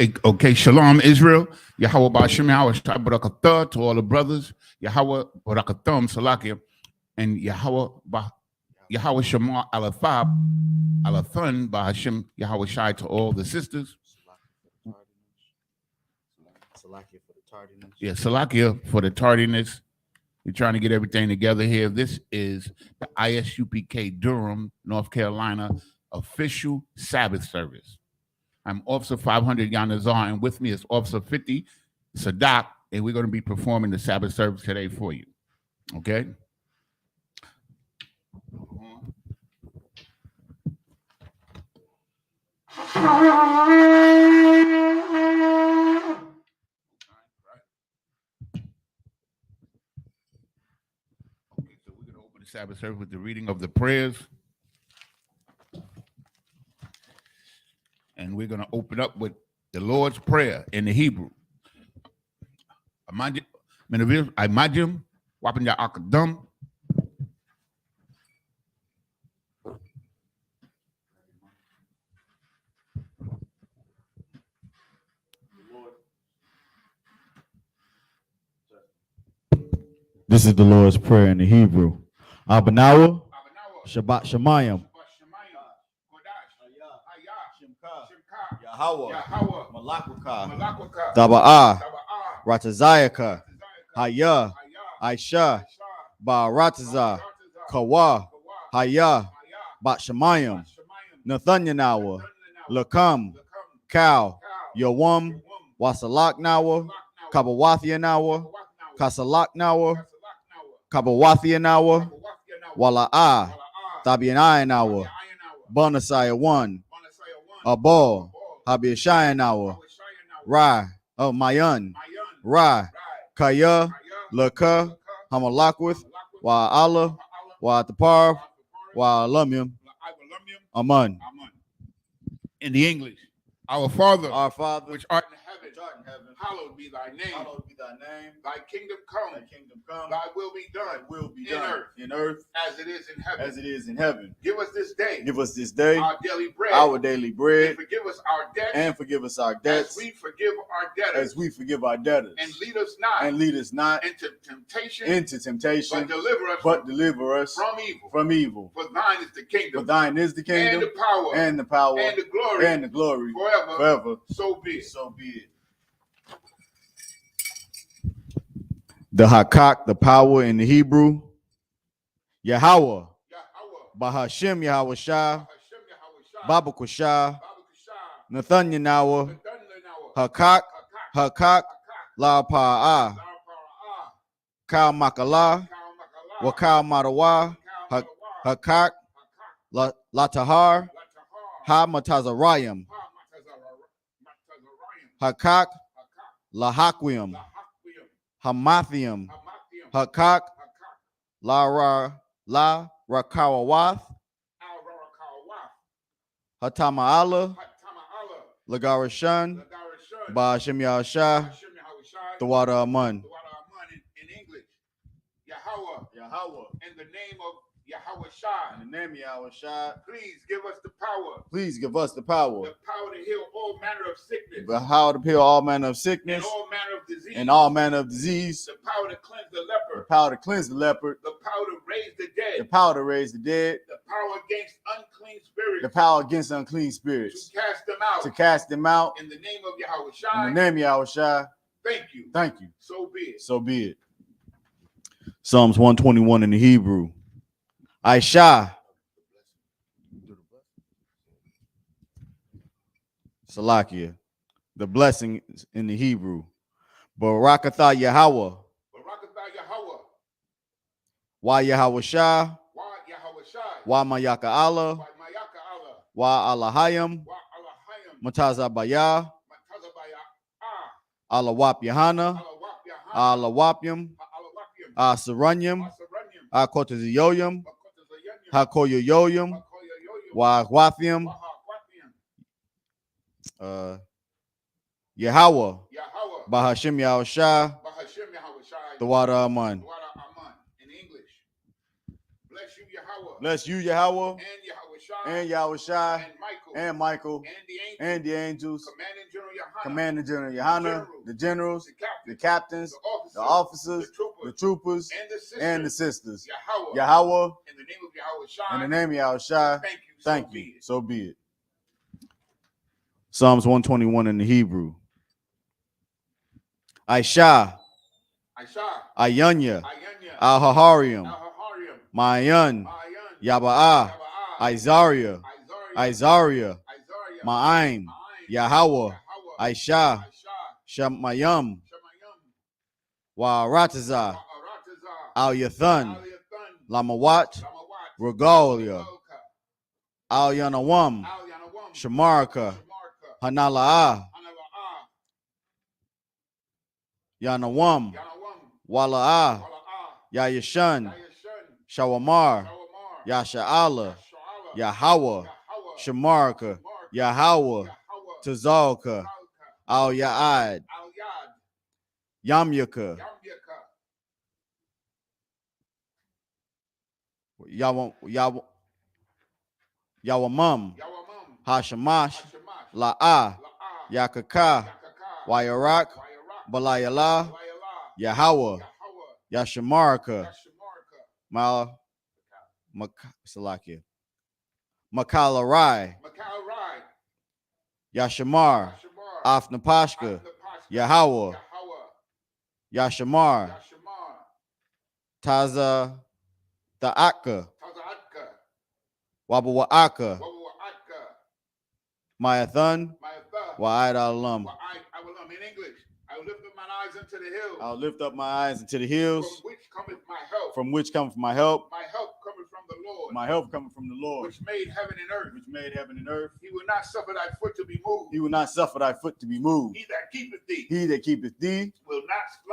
Okay, Shalom, Israel. Yahweh Ba'ashem Yahweh Shai Barakatah to all the brothers. Yahweh Barakatam Salakia. And Yahweh Shema Alathab Alathan Ba'ashem Yahweh Shai to all the sisters. Salakia for the tardiness. Yeah, Salakia for the tardiness. We're trying to get everything together here. This is the Isupk Durham, North Carolina official Sabbath service. I'm Officer 500 Yanazar, and with me is Officer 50 Sadak, and we're going to be performing the Sabbath service today for you. Okay? So we're going to open the Sabbath service with the reading of the prayers. And we're going to open up with the Lord's Prayer in the Hebrew. Imagine, wapin ya akadam. This is the Lord's Prayer in the Hebrew. Abanawa, Shabbat Shemayim, Yahweh, Malakwaka, Daba'ah, Ratazayaka, Haya, Aisha, Ba'arataza, Kawa, Haya, Bat Shemayim, Nathanyanawa, Lakam, Cow, Yawam, Wasalak Nawa, Kabawathia Nawa, Kasalak Nawa, Kabawathia Nawa, Wala'ah, Tabianai Nawa, Bonasaya 1, Abol, Habishaya Nawa, Ra, Mayan, Ra, Kaya, Laka, Hamalakwith, Wa Allah, Wa Tapar, Wa Lumyum, Aman. In the English, our Father, which art in heaven, hallowed be thy name. Thy kingdom come. Thy will be done. In earth as it is in heaven. Give us this day. Our daily bread. And forgive us our debts. As we forgive our debtors. And lead us not into temptation. But deliver us from evil. For thine is the kingdom. And the power. And the glory. Forever. So be it. The Hakak, the power in the Hebrew. Yahweh. Bahashem Yahweh Shah. Baba Kushah. Nathanyanawa. Hakak. La Pa'ah. Kal Makala. Wakal Madawa. Hakak. La Tahar. Ha Matazarayim. Hakak. La Hakwim. Hamathium, Hakak, La Rakawawath, Hatama'ala, Lagarashan, Ba'ashem Yahshah, the water Amun. In English, Yahweh, in the name of Yahweh Shai, please give us the power. The power to heal all manner of sickness. And all manner of disease. The power to cleanse the leper. The power to raise the dead. The power against unclean spirits. To cast them out. In the name of Yahweh Shai. Thank you. So be it. Psalms 121 in the Hebrew. Aisha. Salakia. The blessing in the Hebrew. Barakatha Yahweh. Wa Yahweh Shah. Wa Mayaka Allah. Wa Alahayim. Matazabaya. Alawap Yahana. Alawapyam. Asaranyam. Akotaziyoyam. Hakoyoyoyam. Wa Wathiam. Yahweh. Bahashem Yahushai. The water Aman. In English, bless you, Yahweh. And Yahushai. And Michael. And the angels. Commander General Yohana, the generals, the captains, the officers, the troopers, and the sisters. Yahweh, in the name of Yahushua, thank you. So be it. Psalms 121 in the Hebrew. Aisha, Ayunya, Al-Haharium, Ma'ayan, Yaba'ah, Isariah, Ma'aim, Yahweh, Aisha, Shamayam, Wa'aratazah, Al-Yathan, Lamawat, Regalia, Al-Yanawam, Shamarka, Hanala'ah, Yanawam, Wala'ah, Yayashan, Shawamar, Yasha'ala, Yahweh, Shamarka, Yahweh, Tazalka, Al-Ya'ad, Yamyaka, Yawamam, Hashamash, La'ah, Yakaka, Wayarak, Balayala, Yahweh, Yashamarka, Makalarai, Yashamar, Afnapashka, Yahweh, Yashamar, Taza Ta'aka, Wabawa'aka, Mayathan, Wa'ad Alam. In English, I will lift up my eyes unto the hills. I'll lift up my eyes unto the hills. From which cometh my help? From which cometh my help? My help cometh from the Lord. My help cometh from the Lord. Which made heaven and earth. Which made heaven and earth. He will not suffer thy foot to be moved. He will not suffer thy foot to be moved. He that keepeth thee. He that keepeth thee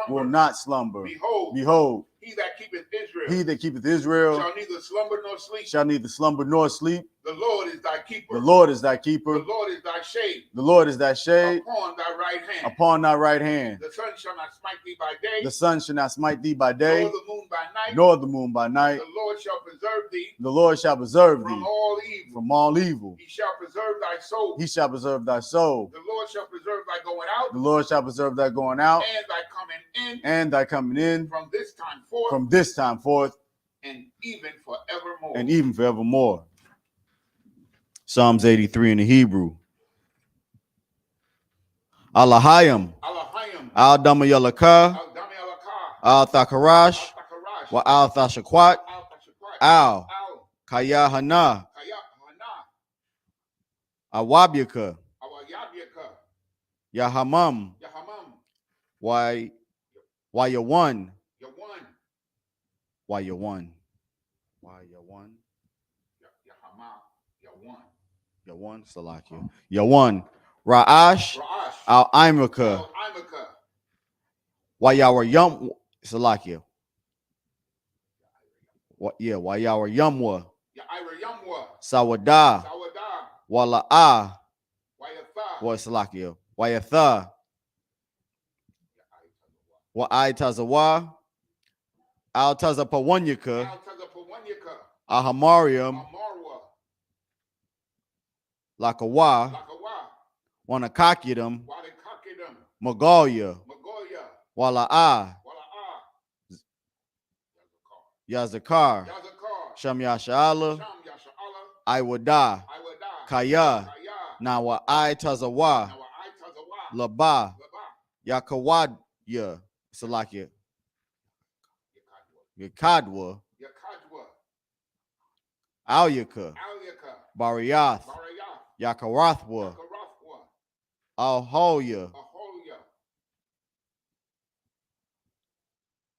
will not slumber. Behold. He that keepeth Israel. He that keepeth Israel shall neither slumber nor sleep. Shall neither slumber nor sleep. The Lord is thy keeper. The Lord is thy keeper. The Lord is thy shade. The Lord is thy shade. Upon thy right hand. Upon thy right hand. The sun shall not smite thee by day. The sun shall not smite thee by day. Nor the moon by night. Nor the moon by night. The Lord shall preserve thee. The Lord shall preserve from thee. All evil. From all evil. He shall preserve thy soul. He shall preserve thy soul. The Lord shall preserve thy going out. The Lord shall preserve thy going out. And thy coming in. And thy coming in. From this time forth. From this time forth. And even forevermore. And even forevermore. Psalms 83 in the Hebrew. Alahayim. Al-Damayalaka. Al-Thakarash. Wa Al-Thashakwat. Al. Kayahana. Awabyaka. Yahamam. Why you one? Why you one? Yawan, Salakia. Yawan. Ra'ash. Al-Imaka. Why y'all were yum, Salakia. Why y'all were yumwa. Sawada. Wala'ah. What Salakia. Wayatha. Wa'ai-tazawa. Al-tazapawanyaka. Ahamarium. Lakawa. Wanakakidam. Magalia. Wala'ah. Yazakar. Sham Yasha'ala. Iwada. Kaya. Nawa Tazawa. Laba. Yakawad. Salakia. Yakadwa. Alyaka. Bariath. Yakarathwa. Alhoya.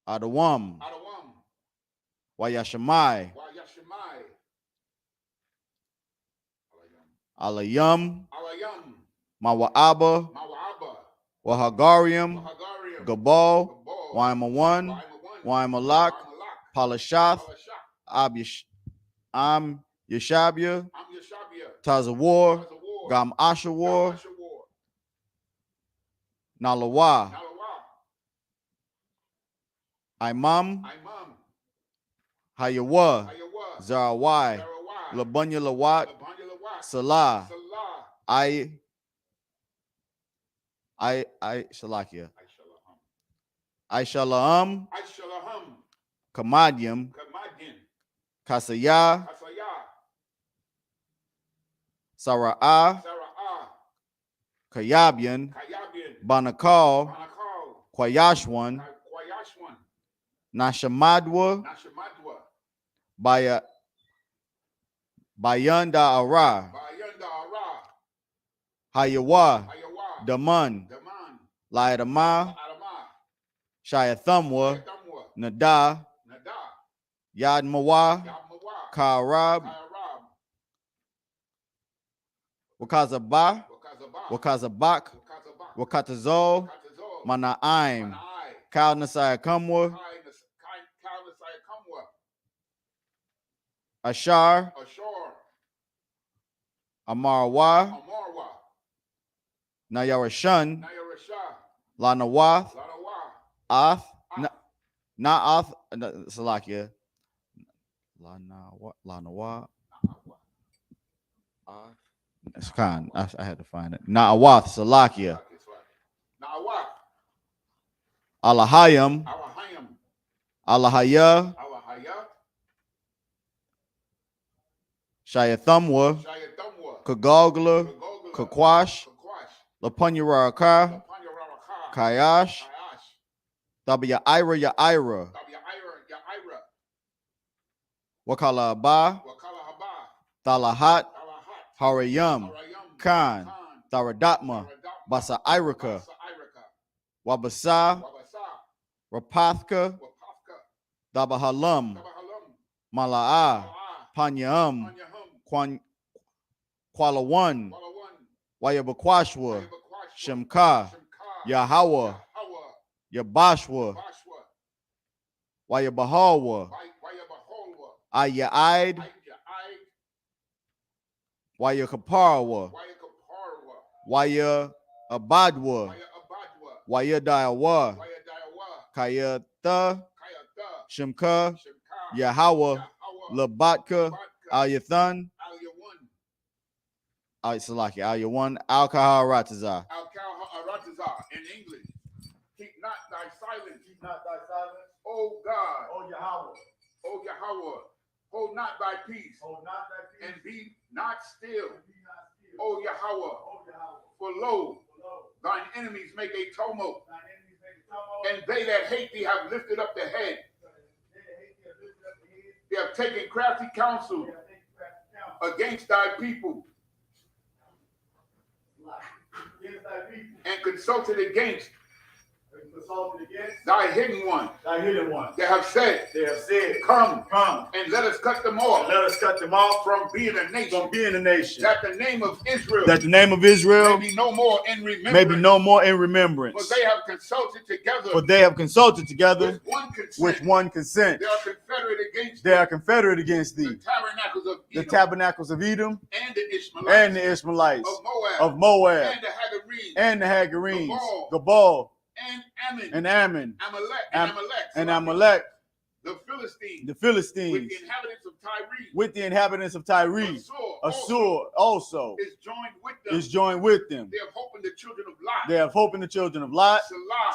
Adawam. Wayashamai. Alayam. Mawa'aba. Wahagarium. Gabal. Waimawan. Waimalak. Palashath. Am Yeshabia. Tazawar. Gam Ashawar. Nalawa. Imam. Hayawa. Zarawai. Labunya Lawat. Salah. Shalakia. Aishalaam. Kamadyam. Kasaya. Sara'ah. Kayabyan. Banakal. Kwayashwan. Nashamadwa. Bayanda Ara. Hayawa. Daman. Laidama. Shayathamwa. Nada. Yadmawa. Karab. Wakazabah. Wakazabak. Wakatazol. Mana'im. Kal Nasai Kamwa. Ashar. Amarwa. Nayarashan. Lanawath. Ath. Na'ath. Salakia. Lanawa. It's kind. I had to find it. Na'awath. Salakia. Alahayam. Alahaya. Shayathamwa. Kagogla. Kakwash. Lapunyaraka. Kayash. Tabia Yaira. Wakala Ba. Talahat. Harayam. Khan. Tharadatma. Basa Iraka. Wabasa. Rapathka. Dabahalam. Mala'a. Panyam. Kwalawan. Wayabakwashwa. Shemka. Yahawa. Yabashwa. Wayabahawa. Ayaid. Wayakaparawa. Waya Abadwa. Waya Dayawa. Kayatha. Shemka. Yahawa. Labatka. Ayathan. Salaki. Ayawan. Alkahal Ratazah. In English. Keep not thy silence. Keep not thy silence. O God. O Yahweh. O Yahweh. Hold not thy peace. Hold not thy peace. And be not still. O Yahweh. For lo, thine enemies make a tumult. And they that hate thee have lifted up the head. They have taken crafty counsel against thy people. And consulted against thy hidden one. They have said, come, and let us cut them off. From being a nation. That the name of Israel. May be no more in remembrance. For they have consulted together. With one consent. They are confederate against thee. The tabernacles of Edom. And the Ishmaelites. Of Moab. And the Hagarenes. Gabal. And Ammon. And Amalek. The Philistines. With the inhabitants of Tyre. Assur also is joined with them. They have hope in the children of Lot.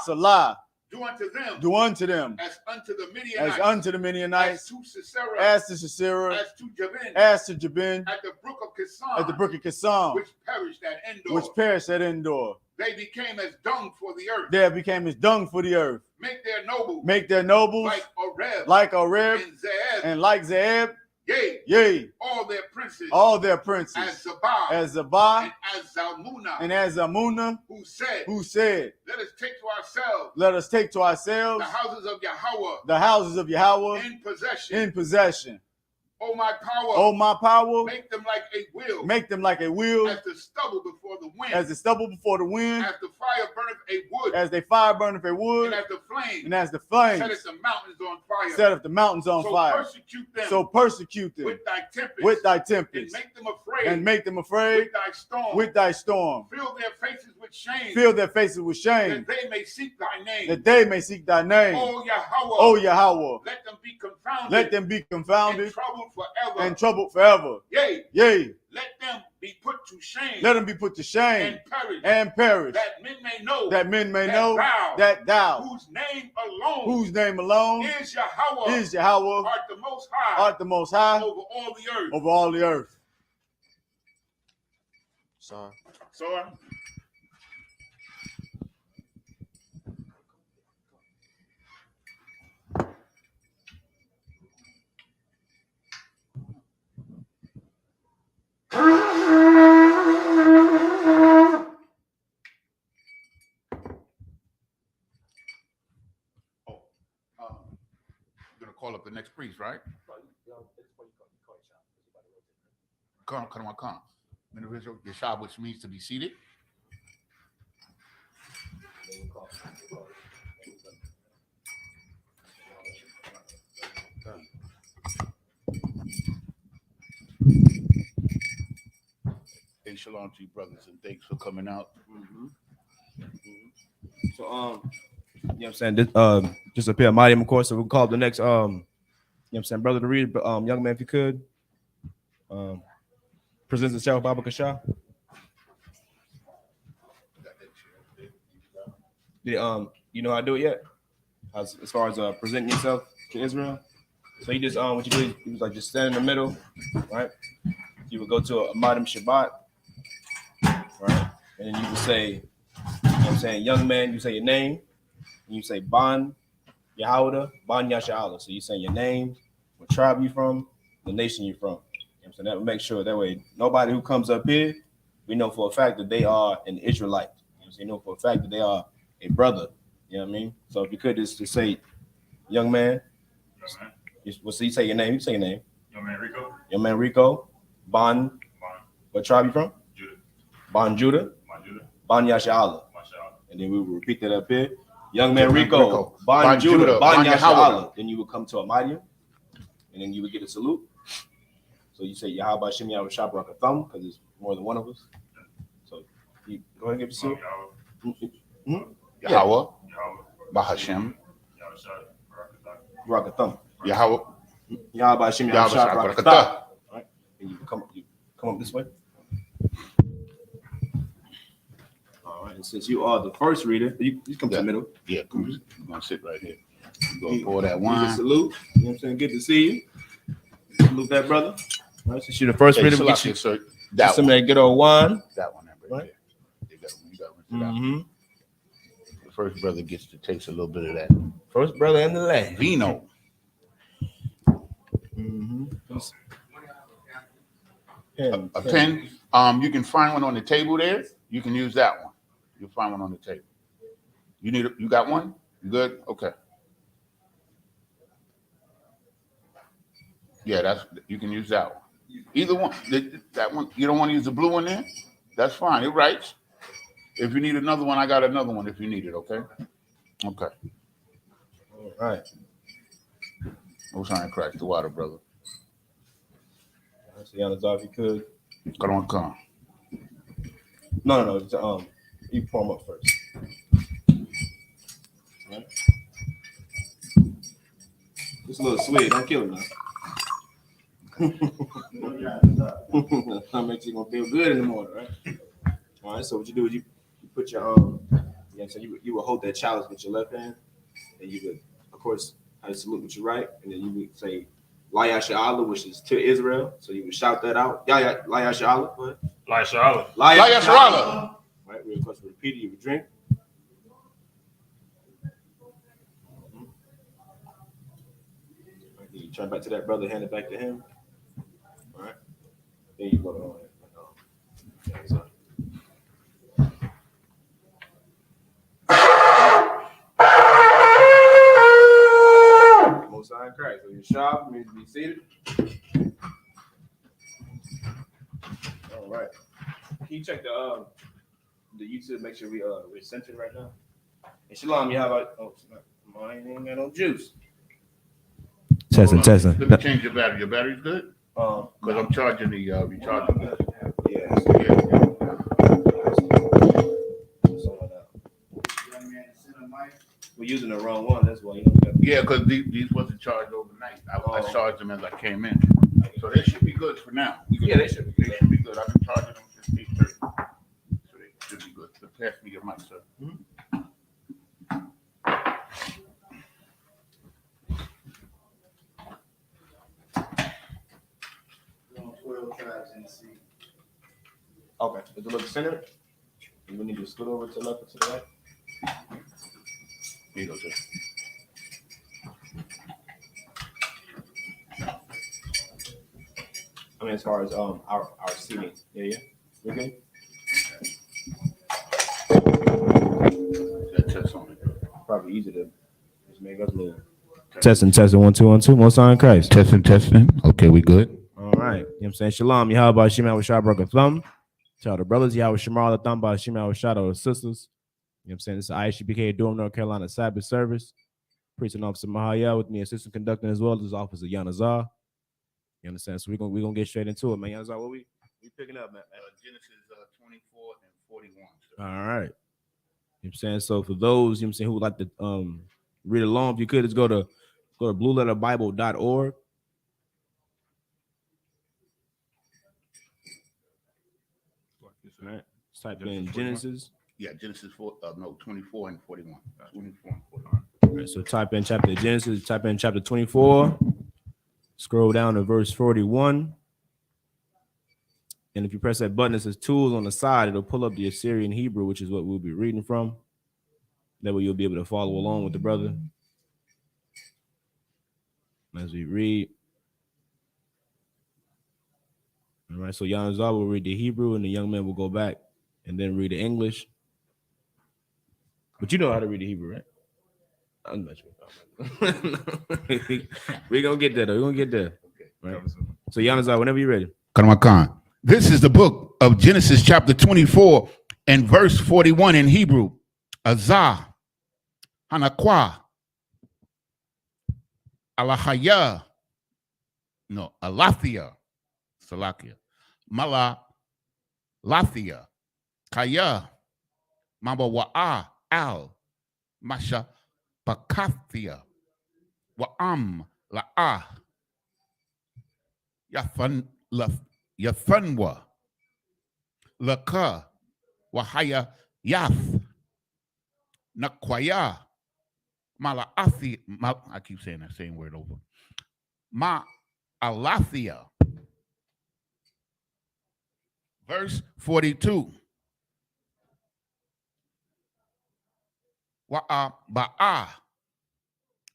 Salah. Do unto them as unto the Midianites, as to Sisera, as to Jabin, at the brook of Kissam, which perished at Endor. They became as dung for the earth. Make their nobles like Oreb and like Zeb. Yea, all their princes, as Zabah and as Zalmunna, who said, let us take to ourselves the houses of Yahweh in possession. O my power, make them like a wheel, as the stubble before the wind, as the fire burneth a wood, and as the flames set the mountains on fire. So persecute them with thy tempest, and make them afraid with thy storm. Fill their faces with shame, that they may seek thy name. O Yahweh, let them be confounded and troubled forever. Yea, let them be put to shame. Let them be put to shame and perish. That men may know that thou, whose name alone is Yahweh, art the most high over all the earth. Sorry. Call up the next priest, right? Come. Yeshua, which means to be seated. Hey, shalom to you, brothers, and thanks for coming out. So, you know what I'm saying? This, just appear Mighty, of course. So we'll call up the next, you know what I'm saying, brother to read, young man, if you could. Presents himself, Baba Kasha. You know how to do it yet? As far as presenting yourself to Israel. So you just, what you do, you was like just stand in the middle, right? You would go to a Madam Shabbat, right? And then you would say, you know what I'm saying, young man, you say your name, and you say Ban Yahweh, Ban Yasha'Allah. So you say your name, what tribe you from, the nation you from. You know what I'm saying? That would make sure that way nobody who comes up here, we know for a fact that they are an Israelite. You know what I'm saying? You know for a fact that they are a brother. You know what I mean? So if you could just say, young man. So you say your name. You say your name. Young man Rico. Ban. What tribe you from? Judah. Ban Judah. Ban Yasha'Allah. And then we will repeat that up here. Young man Rico. Ban Judah. Ban Yasha'Allah. Then you would come to a Midian. And then you would get a salute. So you say Yahweh Shem Yahweh Shabrak a thumb because there's more than one of us. So you go ahead and give a salute. Yahweh. Bahashem. Barakatham. Yahweh. Yahweh Shem Yahweh Barakatham. Right? And you come up this way. All right. And since you are the first reader, you come to the middle. Yeah, come. You're gonna sit right here. You're gonna pour that wine. Salute. You know what I'm saying? Good to see you. Salute that brother. All right. Since you're the first reader, we get you some of that good old wine. That one right there. You got to rinse it out. The first brother gets to taste a little bit of that. First brother in the land. Vino. A pen. You can find one on the table there. You can use that one. You'll find one on the table. You got one? You good? Okay. Yeah, you can use that one. Either one. That one. You don't want to use the blue one there? That's fine. It writes. If you need another one, I got another one if you need it, okay? Okay. All right. I'm trying to crack the water, brother. So Yanazar, if you could. Come. No. You pour them up first. Right. Just a little sweet. Don't kill him now. That makes you gonna feel good in the morning, right? All right. So what you do is you put your you know what I'm saying, you will hold that chalice with your left hand, and you would, of course, have a salute with your right, and then you would say La Yasha'Allah, which is to Israel. So you would shout that out. La Yasha'Allah. What? La Yasha'Allah. La Yasha'Allah. Right. We of course repeat it. You would drink. Right, you turn back to that brother, hand it back to him. All right. There you go. Most High Christ. So your shop means to be seated. All right. Can you check the YouTube? Make sure we're centered right now. And Shalom, you have mine ain't got no juice. Testing. Let me change your battery. Your battery's good? Because I'm charging the rechargeable. Yeah. Young man, send a mic. We're using the wrong one. That's why. Yeah, because these wasn't charged overnight. I charged them as I came in. So they should be good for now. Yeah, they should be good. They should be good. I've been charging them since 8:30. So they should be good. So pass me your mic, sir. Mm-hmm. 12 tribes in the sea. Okay. Does it look centered? We need to scoot over to the left or to the right. Here you go, sir. I mean, as far as our seating. Yeah. We good? Test on it. Probably easy to just make us move. Testing. 1 2 1 2. Most on Christ. Testing. Okay, we good. All right. You know what I'm saying? Shalom. Yahweh Shema with Shah thumb. Shout out to brothers. Yahweh Shema the thumb by Shema with Shadow of sisters. You know what I'm saying? This is Isupk Durham, North Carolina Sabbath service. Preaching Officer Mahaya with me, assistant conducting as well as Officer Yanazar. You understand? So we're gonna get straight into it, man. Yanazar, what we picking up, man? Genesis 24 and 41. All right. You know what I'm saying? So for those, you know what I'm saying, who would like to read along, if you could, just go to blueletterbible.org. All right. Just type in Genesis. Yeah, Genesis 24 and 41. 24 and 41. All right, so type in chapter Genesis, type in chapter 24, scroll down to verse 41. And if you press that button that says tools on the side, it'll pull up the Assyrian Hebrew, which is what we'll be reading from. That way you'll be able to follow along with the brother as we read. All right, so Yanazar will read the Hebrew and the young man will go back and then read the English. But you know how to read the Hebrew, right? I'm not sure. We're going to get there, though. We're going to get there. Okay. Right. So, Yanazar, whenever you're ready. Khan. This is the book of Genesis, chapter 24 and verse 41 in Hebrew. Azah, Hanakwa, Alahaya, Alathia, Salakia, Mala, Lathia, Kaya, Mabawa'a, Al, Masha, Pakathia, Wa'am, La'ah, Yathanwa, Laka, Wahaya, Yath, Nakwaya, Malaathi, I keep saying that same word over. Alathia. Verse 42. Ba'a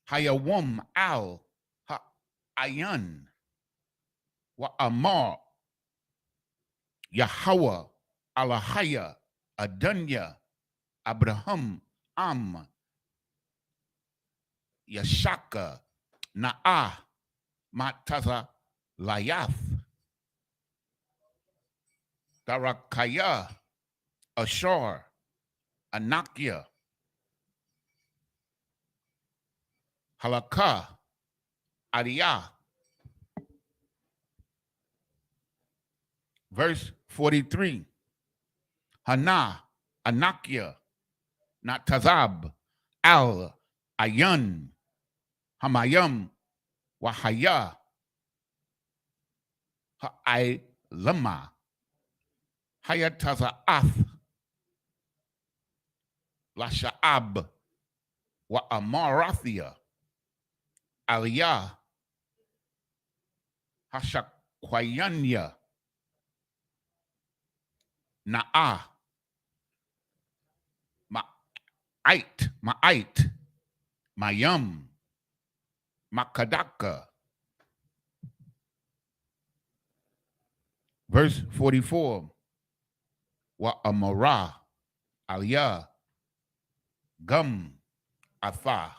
Hayawam al Ha'ayan wa Amar Yahweh Alahaya Adanya Abraham Am Yashaka Na'ah Mataza Layath Darakaya Ashar Anakia Halakah Aliyah. Verse 43. Hana Anakia Natazab Al Ayan Hamayam Wahaya Ha'ai Lama Hayataza'ath Lasha'ab Wa Amarathia Aliyah Hashakwayanya Na'ah Ma'ait Mayam Makadaka. Verse 44. Wa Amara Aliyah Gum Atha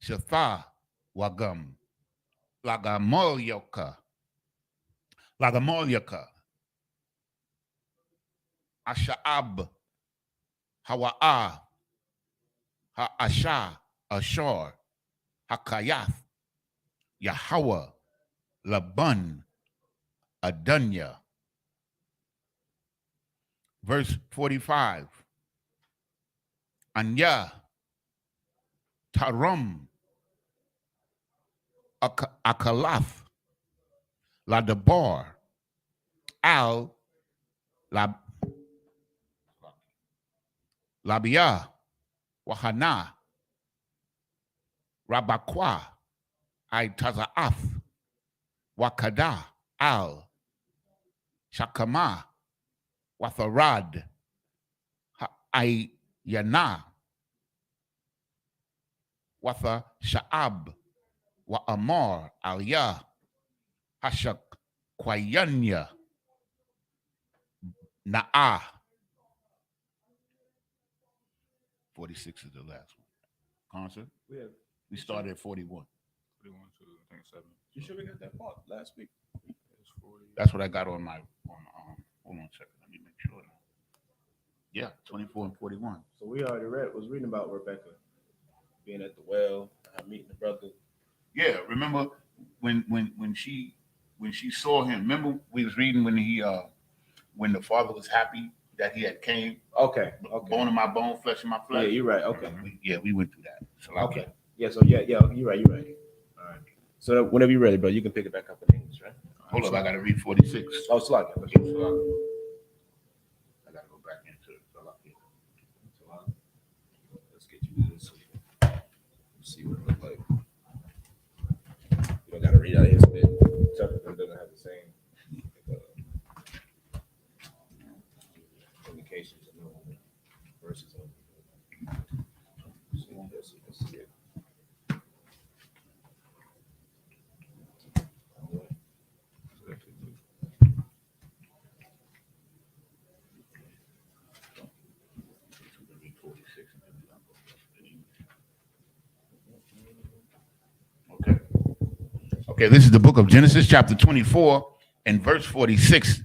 Shatha Wagam Lagamolyaka Asha'ab Hawa'a Ha'asha Ashar Hakayath Yahweh Laban Adanya. Verse 45. Anya Tarum, Akalath, Ladabar, Al, Labia, Wahana, Rabakwa, Aitazaath, Wakada, Al, Shakama, Watharad, Ayana, Watha Sha'ab, Wa Amar, Aliyah, Hashak, Kwayanya, Na'ah. 46 is the last one. Concert? We started at 41. 41 to, I think, 7. You sure we got that part last week? That's what I got on my, hold on a second. Let me make sure. Yeah, 24 and 41. So we already was reading about Rebecca being at the well, meeting the brother. Yeah, remember when she saw him. Remember we was reading when the father was happy that he had came. Okay. Bone of my bone, flesh of my flesh. Yeah, you're right. Okay. We went through that. So okay. Yeah. So yeah, you're right. All right. So whenever you're ready, bro, you can pick it back up in English, right? Hold up, I gotta read 46. Oh, Slack. I gotta go back into it. Let's get you to this. Let's see what it looks like. You don't gotta read out his bit. Tucker doesn't have the same indications of no verses on it. So let's see it. Okay, this is the book of Genesis, chapter 24, and verse 46.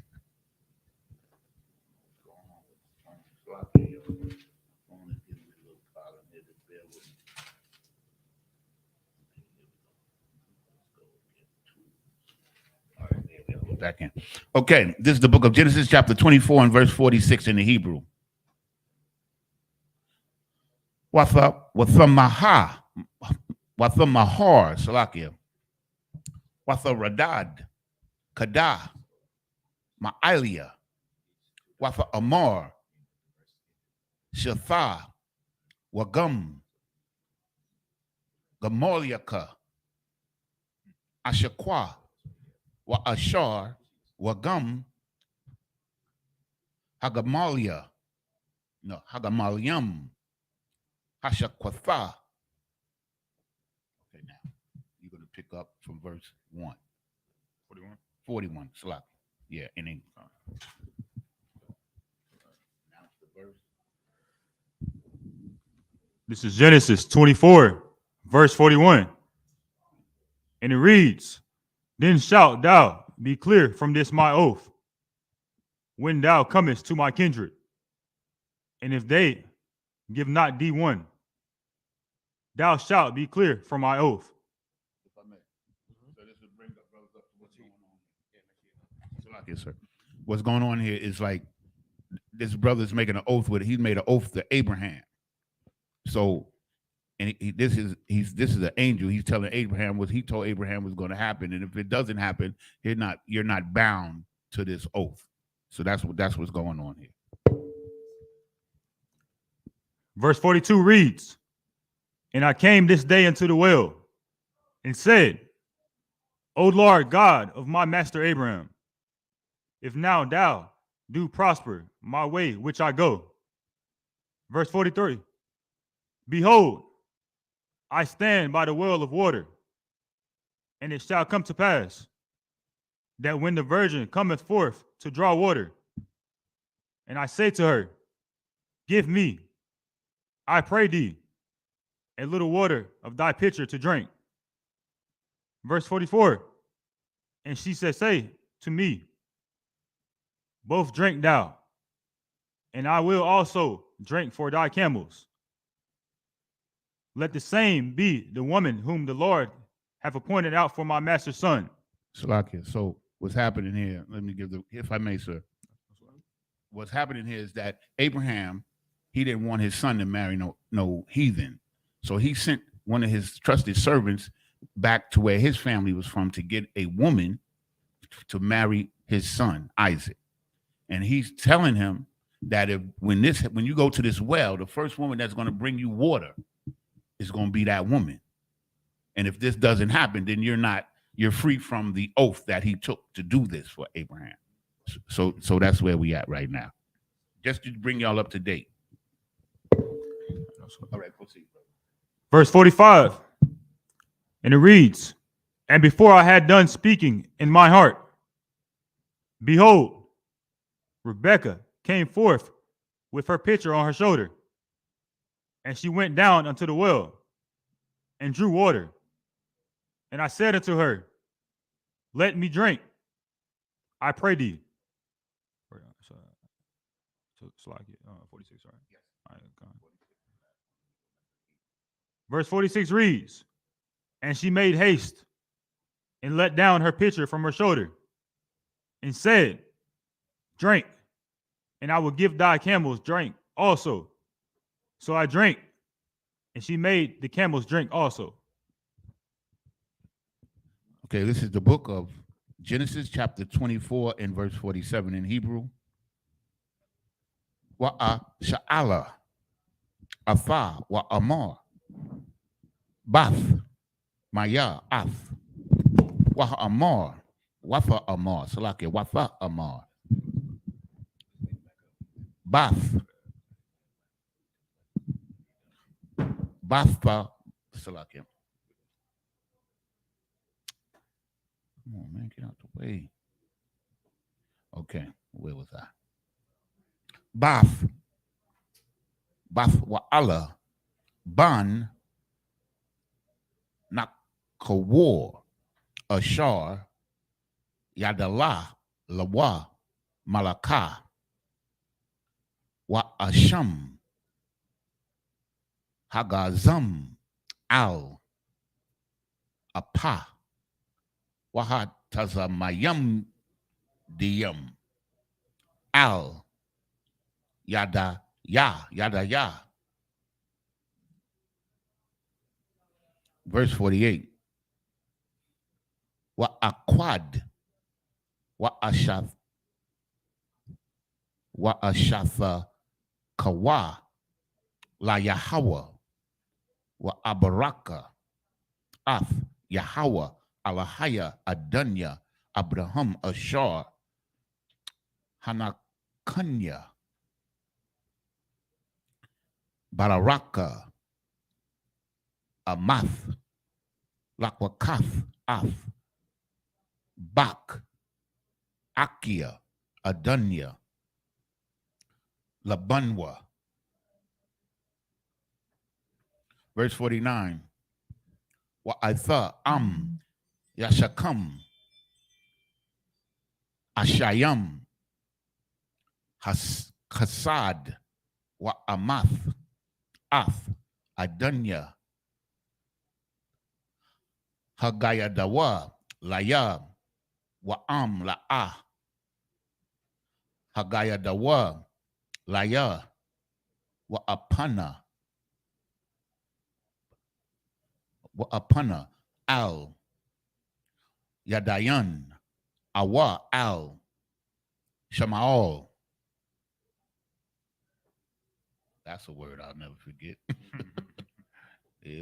Back in. Okay, this is the book of Genesis, chapter 24, and verse 46 in the Hebrew. Wathamahar, Salakia. Watha Radad, Kada, Ma'alia, Watha Amar, Shatha, Wagum, Gamoliaka, Ashaqua, Wa Ashar, Wagum, Hagamalia, no, Hagamalium, Hashaquatha. Okay, now you're going to pick up from verse 1. 41, Slack. Yeah, in English. This is Genesis 24, verse 41. And it reads, Then shalt thou be clear from this my oath, when thou comest to my kindred, and if they give not thee one, thou shalt be clear from my oath. If I may. So this will bring up brothers up to what's going on here. Yes, sir. What's going on here is like this brother's making an oath he's made an oath to Abraham. So, and this is an angel. He's telling Abraham what he told Abraham was going to happen, and if it doesn't happen, you're not bound to this oath. So that's what's going on here. Verse 42 reads, And I came this day unto the well, and said, O Lord God of my master Abraham, if now thou do prosper my way which I go. Verse 43, Behold, I stand by the well of water, and it shall come to pass that when the virgin cometh forth to draw water, and I say to her, Give me, I pray thee, a little water of thy pitcher to drink. Verse 44, and she said, Say to me, both drink thou, and I will also drink for thy camels. Let the same be the woman whom the Lord hath appointed out for my master's son. Salakia. So what's happening here, let me if I may, sir. What's happening here is that Abraham, he didn't want his son to marry no heathen. So he sent one of his trusted servants back to where his family was from to get a woman to marry his son, Isaac. And he's telling him that when you go to this well, the first woman that's going to bring you water is going to be that woman. And if this doesn't happen, then you're free from the oath that he took to do this for Abraham. So that's where we at right now. Just to bring y'all up to date. All right, proceed. Verse 45. And it reads, and before I had done speaking in my heart, behold, Rebekah came forth with her pitcher on her shoulder, and she went down unto the well and drew water. And I said unto her, let me drink, I pray thee. 46, right? Yes. All right, verse 46 reads, and she made haste and let down her pitcher from her shoulder and said, drink, and I will give thy camels drink also. So I drank, and she made the camels drink also. Okay, this is the book of Genesis chapter 24 and verse 47 in Hebrew. Wa'a sha'ala afa wa amar bath maya af wa amar wafa amar salake wafa amar bath bathpa salake. Come on, man, get out the way. Okay, where was I? Bath wa'ala ban nakawar ashar yadallah lawa malaka wa asham hagazam al apa wahat tazamayam diyam al yada ya. Verse 48. Wa akwad wa ashafa kawa la Yahweh wa abaraka af Yahweh alahaya adanya Abraham ashar hanakanya Bararaka, Amath, Lakwakaf, Af, Bak, Akia, Adunya, Labanwa. Verse 49. Wa'atha Yashakam, Ashayam, Hasad, Wa'amath, Af, Adunya, Hagayadawa, Laya, Wa'am, La'ah, Hagayadawa, Laya, Wa'apana, Al, Yadayan, Awa, Al, Shamaal. That's a word I'll never forget.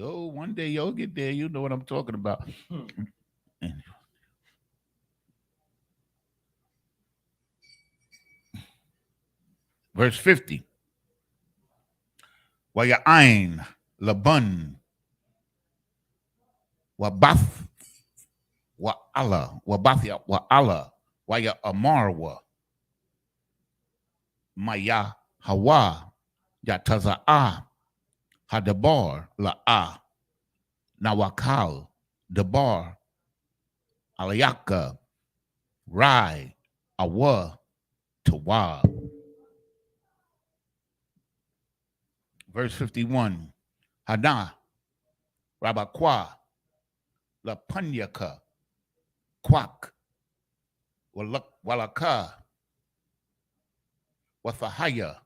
One day you'll get there. You know what I'm talking about. Verse 50. Wa ya'ain laban wa bath wa Allah wa bathya wa Allah wa ya amarwa maya hawa Yataza'a Hadabar La'a Nawakal Dabar Alayaka Rai Awa Tawa. Verse 51. Hana Rabakwa Lapanyaka Kwak Walaka Wathahaya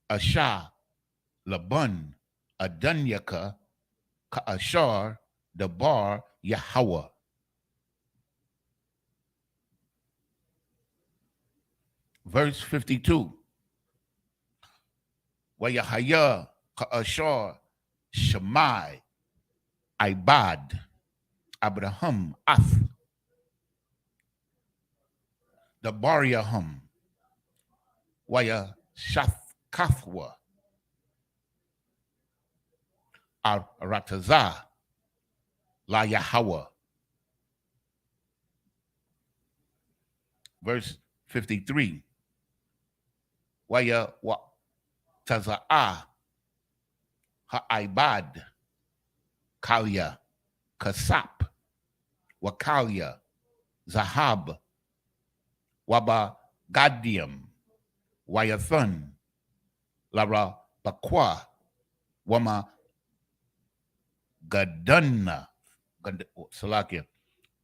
Asha, Laban, Adunyaka, Ka'ashar Dabar Yahweh. Verse 52. Wayahaya Ka'ashar Shemai Ibad Abraham Ath Dabariyahum Waya Shafkathwa Arataza La Yahweh. Verse 53. Waya wa Taza'a Ha'ibad Kalia Kasap Wakalia Zahab Waba Gadium Wayathun Lara Bakwa Wama Gadana Salakia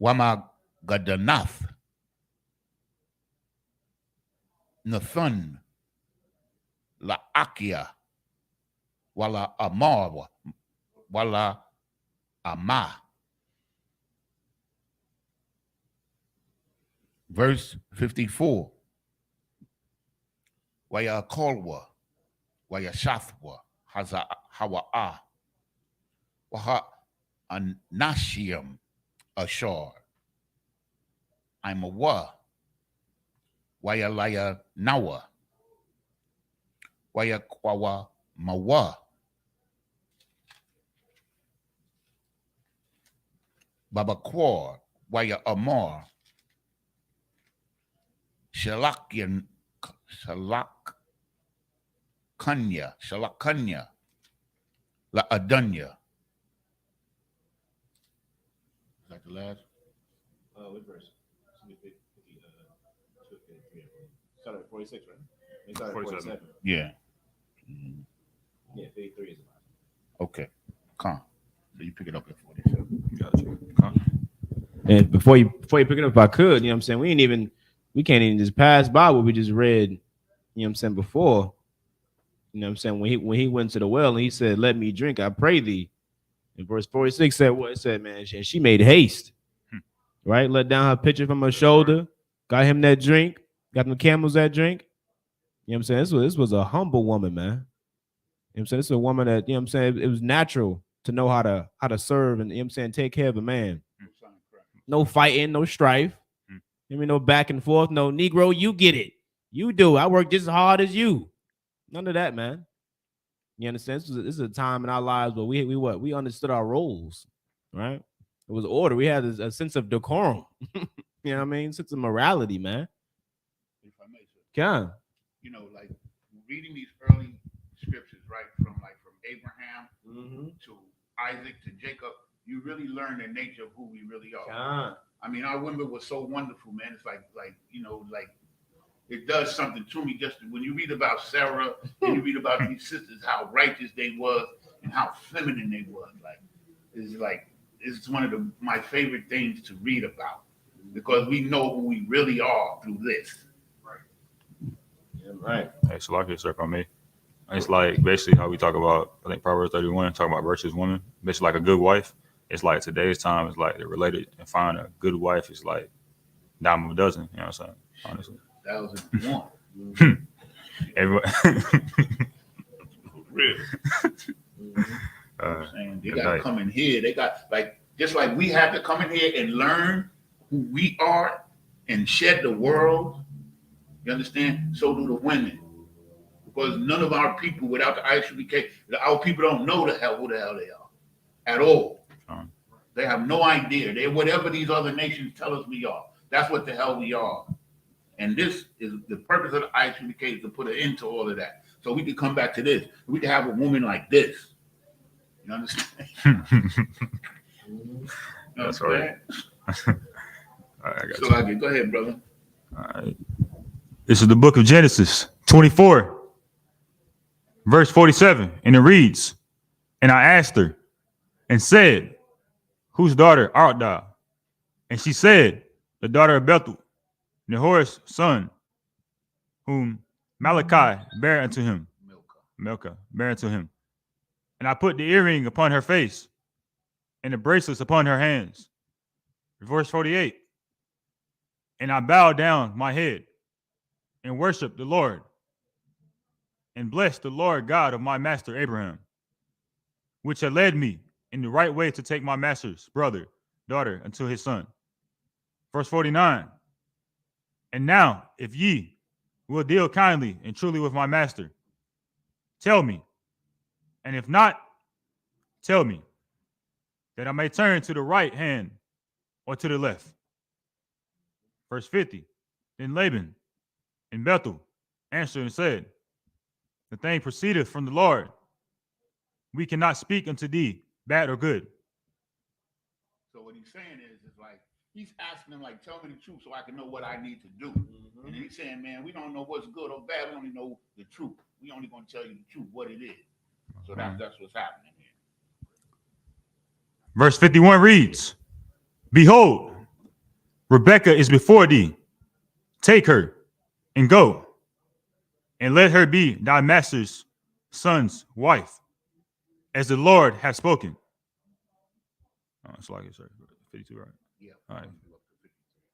Wama Gadanath Nathun La Akia Wala Amar Wala Ama. Verse 54. Waya Kolwa Waya Shathwa Haza Hawa'a Waha Anashiam Ashar I'm a wa Waya Laya Nawa Waya Kwawa Mawa Baba Kwar Waya Amar Shalakyan Shalakanya La Adunya. Is that the last? Which verse? Started at 46, right? They started at 47. Yeah. Yeah, 53 is Okay. Come. So you pick it up at 47. Gotcha. And before you pick it up, if I could, you know what I'm saying? We can't even just pass by what we just read, you know what I'm saying, before. You know what I'm saying? When he went to the well and he said, "Let me drink, I pray thee." And verse 46 said what? It said, man, she made haste. Right? Let down her pitcher from her shoulder, got him that drink, got them camels that drink. You know what I'm saying? This was a humble woman, man. You know what I'm saying? This is a woman that, you know what I'm saying, it was natural to know how to serve and, you know what I'm saying, take care of a man. No fighting, no strife. I mean, no back and forth, no Negro, you get it. You do. I work just as hard as you. None of that, man. You understand? This is a time in our lives where we understood our roles, right? It was order. We had a sense of decorum. You know what I mean? Sense of morality, man. If I may, sir. Yeah. You know, like reading these early scriptures, right, from Abraham to Isaac to Jacob, you really learn the nature of who we really are. Yeah. I mean, our women were so wonderful, man. It's like you know, like it does something to me just when you read about Sarah and you read about these sisters, how righteous they was and how feminine they was. It's one of my favorite things to read about because we know who we really are through this. Right. Yeah, right. Hey, so like circle on me. It's like basically how we talk about, I think Proverbs 31, talking about virtuous women, basically like a good wife. It's like today's time is like they're related and find a good wife is like dime of a dozen, you know what I'm saying? Honestly. 1,001. Everybody. Real. They got to come in here. They got just like we have to come in here and learn who we are and shed the world. You understand? So do the women. Because none of our people without the Isupk, our people don't know who the hell they are at all. They have no idea. They're whatever these other nations tell us we are. That's what the hell we are. And this is the purpose of the Isupk is to put an end to all of that. So we can come back to this. We can have a woman like this. You understand? That's right. So go ahead, brother. All right. This is the book of Genesis 24, verse 47. And it reads, "And I asked her and said, whose daughter art thou? And she said, the daughter of Bethuel, Nahor's son, whom Malachi bare unto him. Milcah bare unto him. And I put the earring upon her face and the bracelets upon her hands. Verse 48. And I bowed down my head and worshiped the Lord and blessed the Lord God of my master Abraham, which had led me in the right way to take my master's daughter unto his son. Verse 49. And now, if ye will deal kindly and truly with my master, tell me, and if not, tell me, that I may turn to the right hand or to the left. Verse 50. Then Laban and Bethuel answered and said, the thing proceedeth from the Lord. We cannot speak unto thee bad or good. So what he's saying is like, he's asking him, like, tell me the truth so I can know what I need to do. And he's saying, man, we don't know what's good or bad. We only know the truth. We only going to tell you the truth, what it is. So that's what's happening here. Verse 51 reads, behold, Rebekah is before thee. Take her and go, and let her be thy master's son's wife, as the Lord hath spoken. Oh, it's like it's 52, right? Yeah. All right.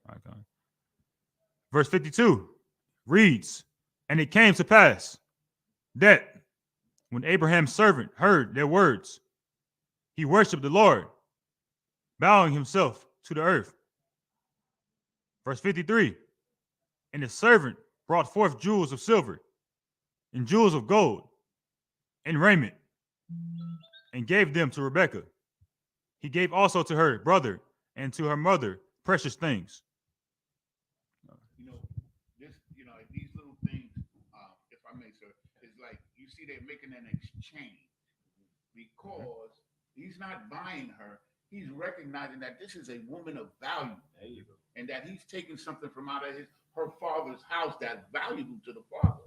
All right. Verse 52 reads, and it came to pass that when Abraham's servant heard their words, he worshiped the Lord, bowing himself to the earth. Verse 53, and the servant brought forth jewels of silver and jewels of gold and raiment, and gave them to Rebekah. He gave also to her brother and to her mother precious things. These little things, if I may, sir, it's like you see they're making an exchange because he's not buying her. He's recognizing that this is a woman of value, and that he's taking something from out of her father's house that's valuable to the father.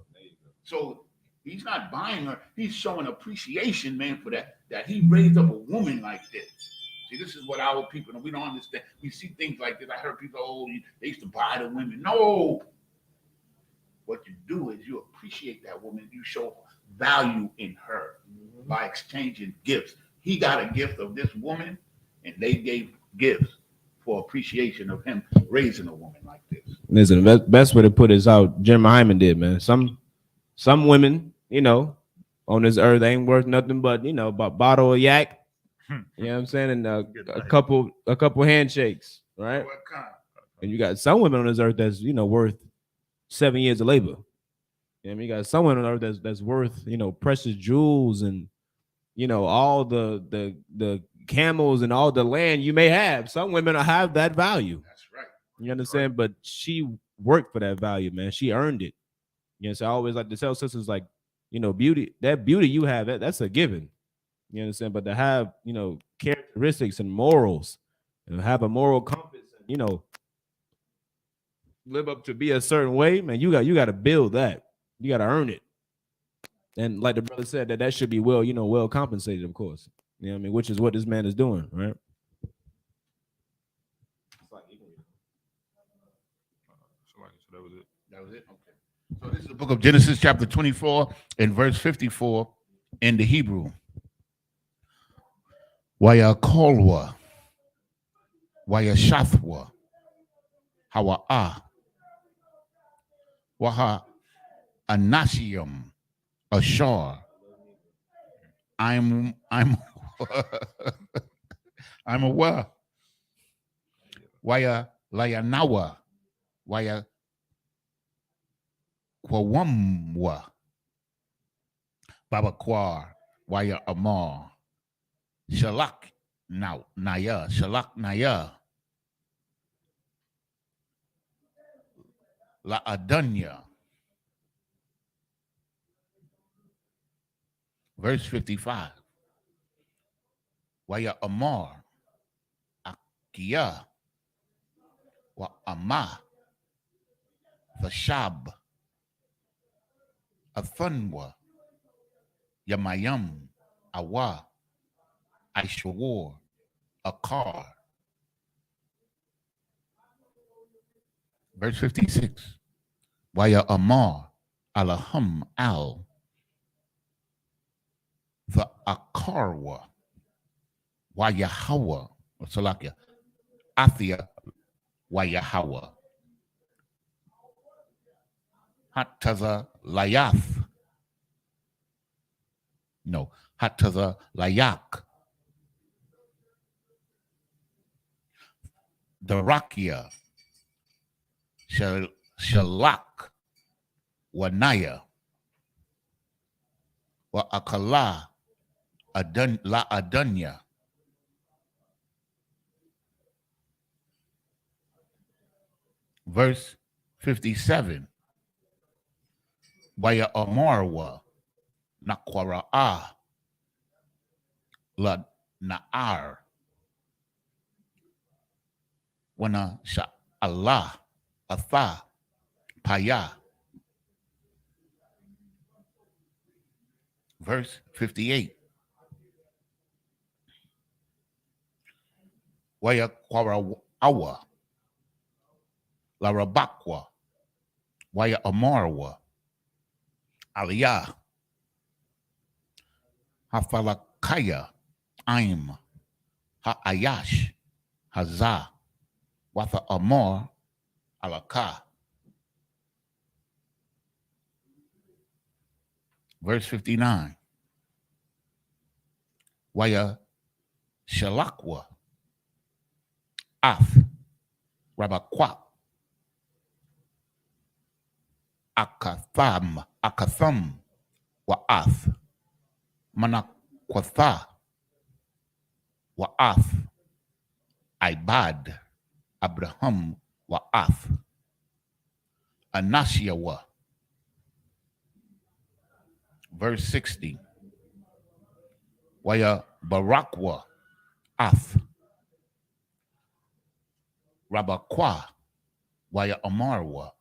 So he's not buying her. He's showing appreciation, man, for that he raised up a woman like this. See, this is what our people, we don't understand. We see things like this. I heard people, they used to buy the women. No. What you do is you appreciate that woman. You show value in her by exchanging gifts. He got a gift of this woman, and they gave gifts for appreciation of him raising a woman like this. Listen, the best way to put it is how Jeremy Hyman did, man. Some women, on this earth ain't worth nothing but, a bottle of yak. You know what I'm saying? And a couple handshakes, right? And you got some women on this earth that's, worth 7 years of labor. You know, you got some women on earth that's worth, precious jewels and, all the camels and all the land you may have. Some women have that value. That's right. You understand? Right. But she worked for that value, man. She earned it. So I always like to tell sisters, like, beauty, that beauty you have, that's a given. You understand? But to have, characteristics and morals, and have a moral compass, and, live up to be a certain way, man, you got to build that. You got to earn it. And like the brother said, that should be well compensated, of course. You know what I mean? Which is what this man is doing, right? So that was it. That was it. Okay. So this is the book of Genesis, chapter 24, and verse 54 in the Hebrew. Wayakolwa, Wayashathwa, Hawa'a, Waha Anasium, Ashar. I'm aware. Waya Layanawa, Waya Kwawamwa, Babakwar, Waya Amar, Shalak Naya, La Adanya. Verse 55. Waya Amar, Akia, Wa Ama, Vashab, Athunwa, Yamayam, Awa, Aishawar, Akar. Verse 56. Waya Amar, Alaham Al, the Akarwa, wa Yahweh, or Salakia, Athia wa Yahweh. Hataza Layath. No, Hataza Layak. Darakia. Shalak. Wanaya. Wa Akala. La Adunya. Verse 57. Waya Amarwa. Nakwara'a. La Na'ar. Wana Sha Allah. Atha. Paya. Verse 58. Waya Kwara Awa. La Rabakwa. Waya Amarwa. Aliyah. Hafalakaya. Aim. Ha'ayash. Hazah. Watha Amor. Alaka. Verse 59. Waya Shalakwa. Ath. Rabakwa. Akatham. Wa'ath. Manakwatha. Wa'ath. Ibad. Abraham. Wa'ath. Anashiawa. Verse 60. Waya Barakwa. Ath. Rabakwa. Waya Amarwa.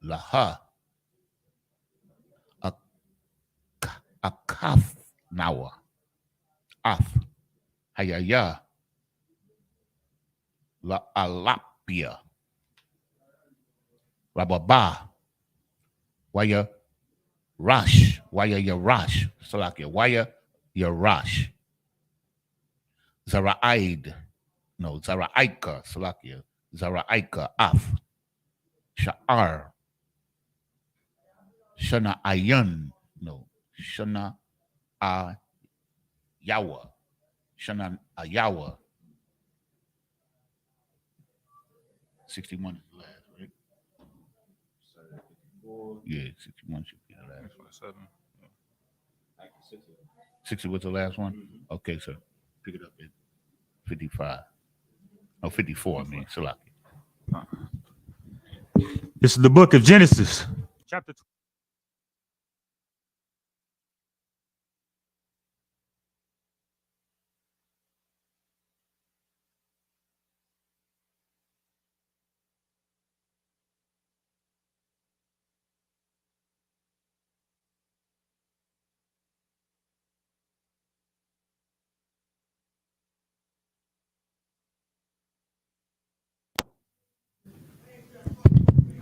Laha. Akath Nawa. Ath. Hayaya. La Alapia. Rababa. Waya Rash. Waya Yarash. Salakia. Waya Yarash. Zara'aid. No, Zara'aika. Salakia. Zara'aika. Ath. Sha'ar. Shana Ayan. No. Shana Ayawa. Shana Ayawa. 61 is the last, right? Yeah, 61 should be the last. 60 was the last one? Mm-hmm. Okay, sir. Pick it up at 55. Oh, 54, I mean. Salaki. This is the book of Genesis, chapter 2.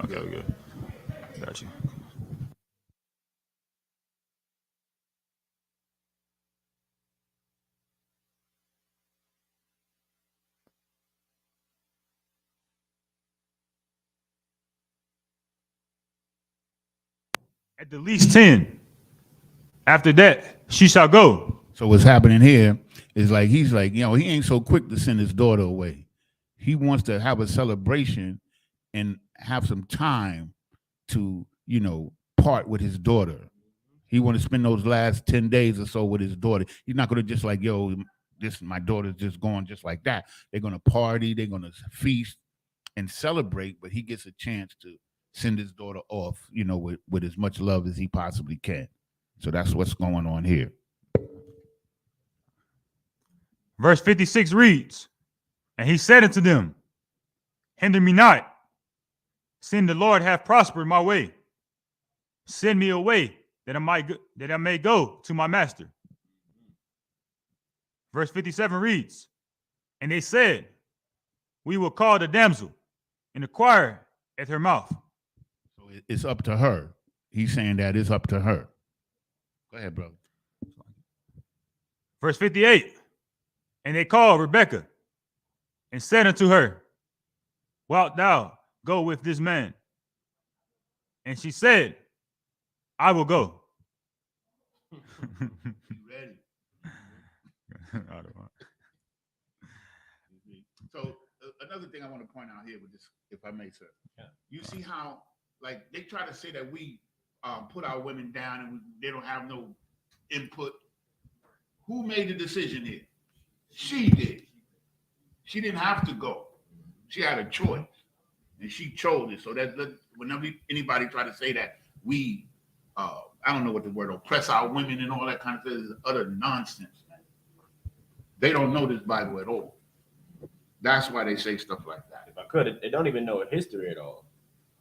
Okay. Got you. At the least 10. After that, she shall go. So what's happening here is like, he's like, he ain't so quick to send his daughter away. He wants to have a celebration and have some time to, part with his daughter. He want to spend those last 10 days or so with his daughter. He's not going to just like, my daughter's just going just like that. They're going to party. They're going to feast and celebrate, but he gets a chance to send his daughter off, with as much love as he possibly can. So that's what's going on here. Verse 56 reads, and he said unto them, hinder me not, seeing the Lord hath prospered my way. Send me away that I may go to my master. Verse 57 reads, and they said, we will call the damsel and inquire at her mouth. So it's up to her. He's saying that it's up to her. Go ahead, brother. Verse 58, And they called Rebekah and said unto her, wilt thou go with this man? And she said, I will go. Ready. So another thing I want to point out here with this, if I may, sir. Yeah. You see how, like, they try to say that we put our women down and they don't have no input. Who made the decision here? She did. She didn't have to go. She had a choice, and she chose it. So that whenever anybody try to say that we, I don't know what the word, oppress our women and all that kind of thing, is utter nonsense, man. They don't know this Bible at all. That's why they say stuff like that. If I could, they don't even know history at all.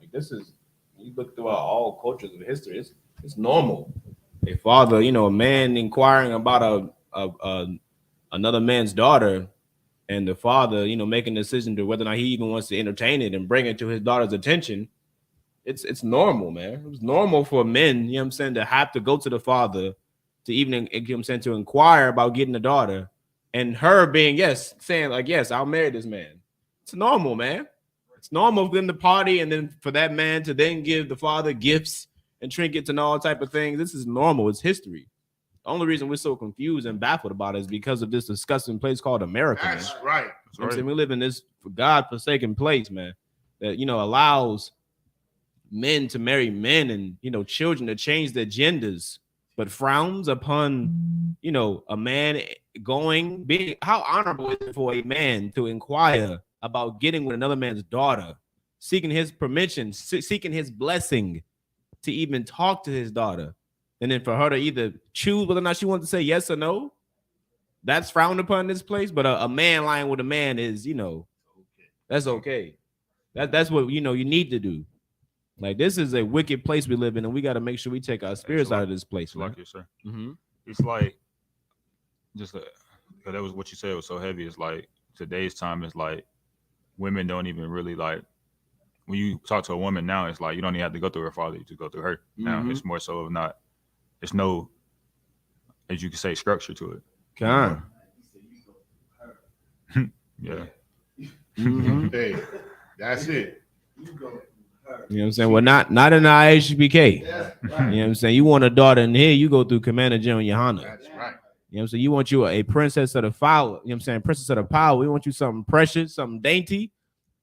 Like, this is, you look throughout all cultures of history, it's normal. A father, a man inquiring about another man's daughter, and the father, making a decision to whether or not he even wants to entertain it and bring it to his daughter's attention. It's normal, man. It was normal for men, to have to go to the father to even, to inquire about getting a daughter, and her being saying like, yes, I'll marry this man. It's normal, man. It's normal for them to party, and then for that man to then give the father gifts and trinkets and all type of things. This is normal. It's history. The only reason we're so confused and baffled about it is because of this disgusting place called America. That's man. right. I'm saying, we live in this God-forsaken place, man, that, allows men to marry men and, children to change their genders, but frowns upon, a man being, how honorable is it for a man to inquire about getting with another man's daughter, seeking his permission, seeking his blessing to even talk to his daughter, and then for her to either choose whether or not she wants to say yes or no? That's frowned upon in this place. But a man lying with a man is, that's okay. That's what, you need to do. Like, this is a wicked place we live in, and we got to make sure we take our spirits out of this place. Like you, sir. Mm-hmm. It's like, just that was what you said was so heavy. It's like today's time is like women don't even really, like, when you talk to a woman now, it's like you don't even have to go through her father, you just go through her. Now it's more so of not, it's no, as you can say, structure to it. God. Yeah. Mm-hmm. Hey, that's it. You know what I'm saying? Well, not in our Isupk. You know what I'm saying? You want a daughter in here, you go through Commander General Yohana. That's right. You know what I'm saying? You want you a princess of the fire. You know what I'm saying? Princess of the power. We want you something precious, something dainty,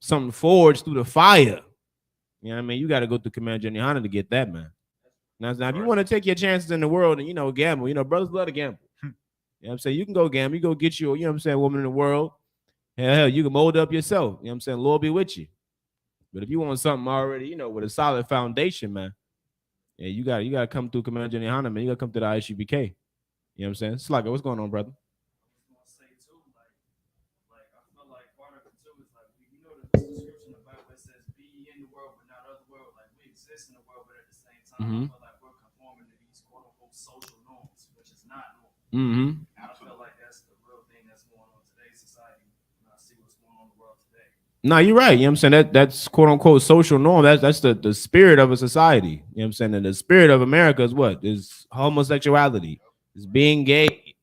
something forged through the fire. You know what I mean? You got to go through Commander General Yohana to get that, man. Now if you want to take your chances in the world and, gamble, brothers love to gamble. You know what I'm saying? You can go gamble. You go get you, a woman in the world. Hell, you can mold up yourself. You know what I'm saying? Lord be with you. But if you want something already, with a solid foundation, man, yeah, you got to come through Commander General Yohana, man. You got to come to the Isupk. You know what I'm saying? Slugger, what's going on, brother? I was gonna say too, like I feel like part of it too is like the description of the Bible, it says be ye in the world but not of the world. Like we exist in the world, but at the same time, I feel like we're conforming to these quote unquote social norms, which is not normal. Mm-hmm. I feel like that's the real thing that's going on in today's society. When I see what's going on in the world today. No, you're right. You know what I'm saying? That's quote unquote social norm. That's the spirit of a society. You know what I'm saying? And the spirit of America is what? Is homosexuality. Is being gay.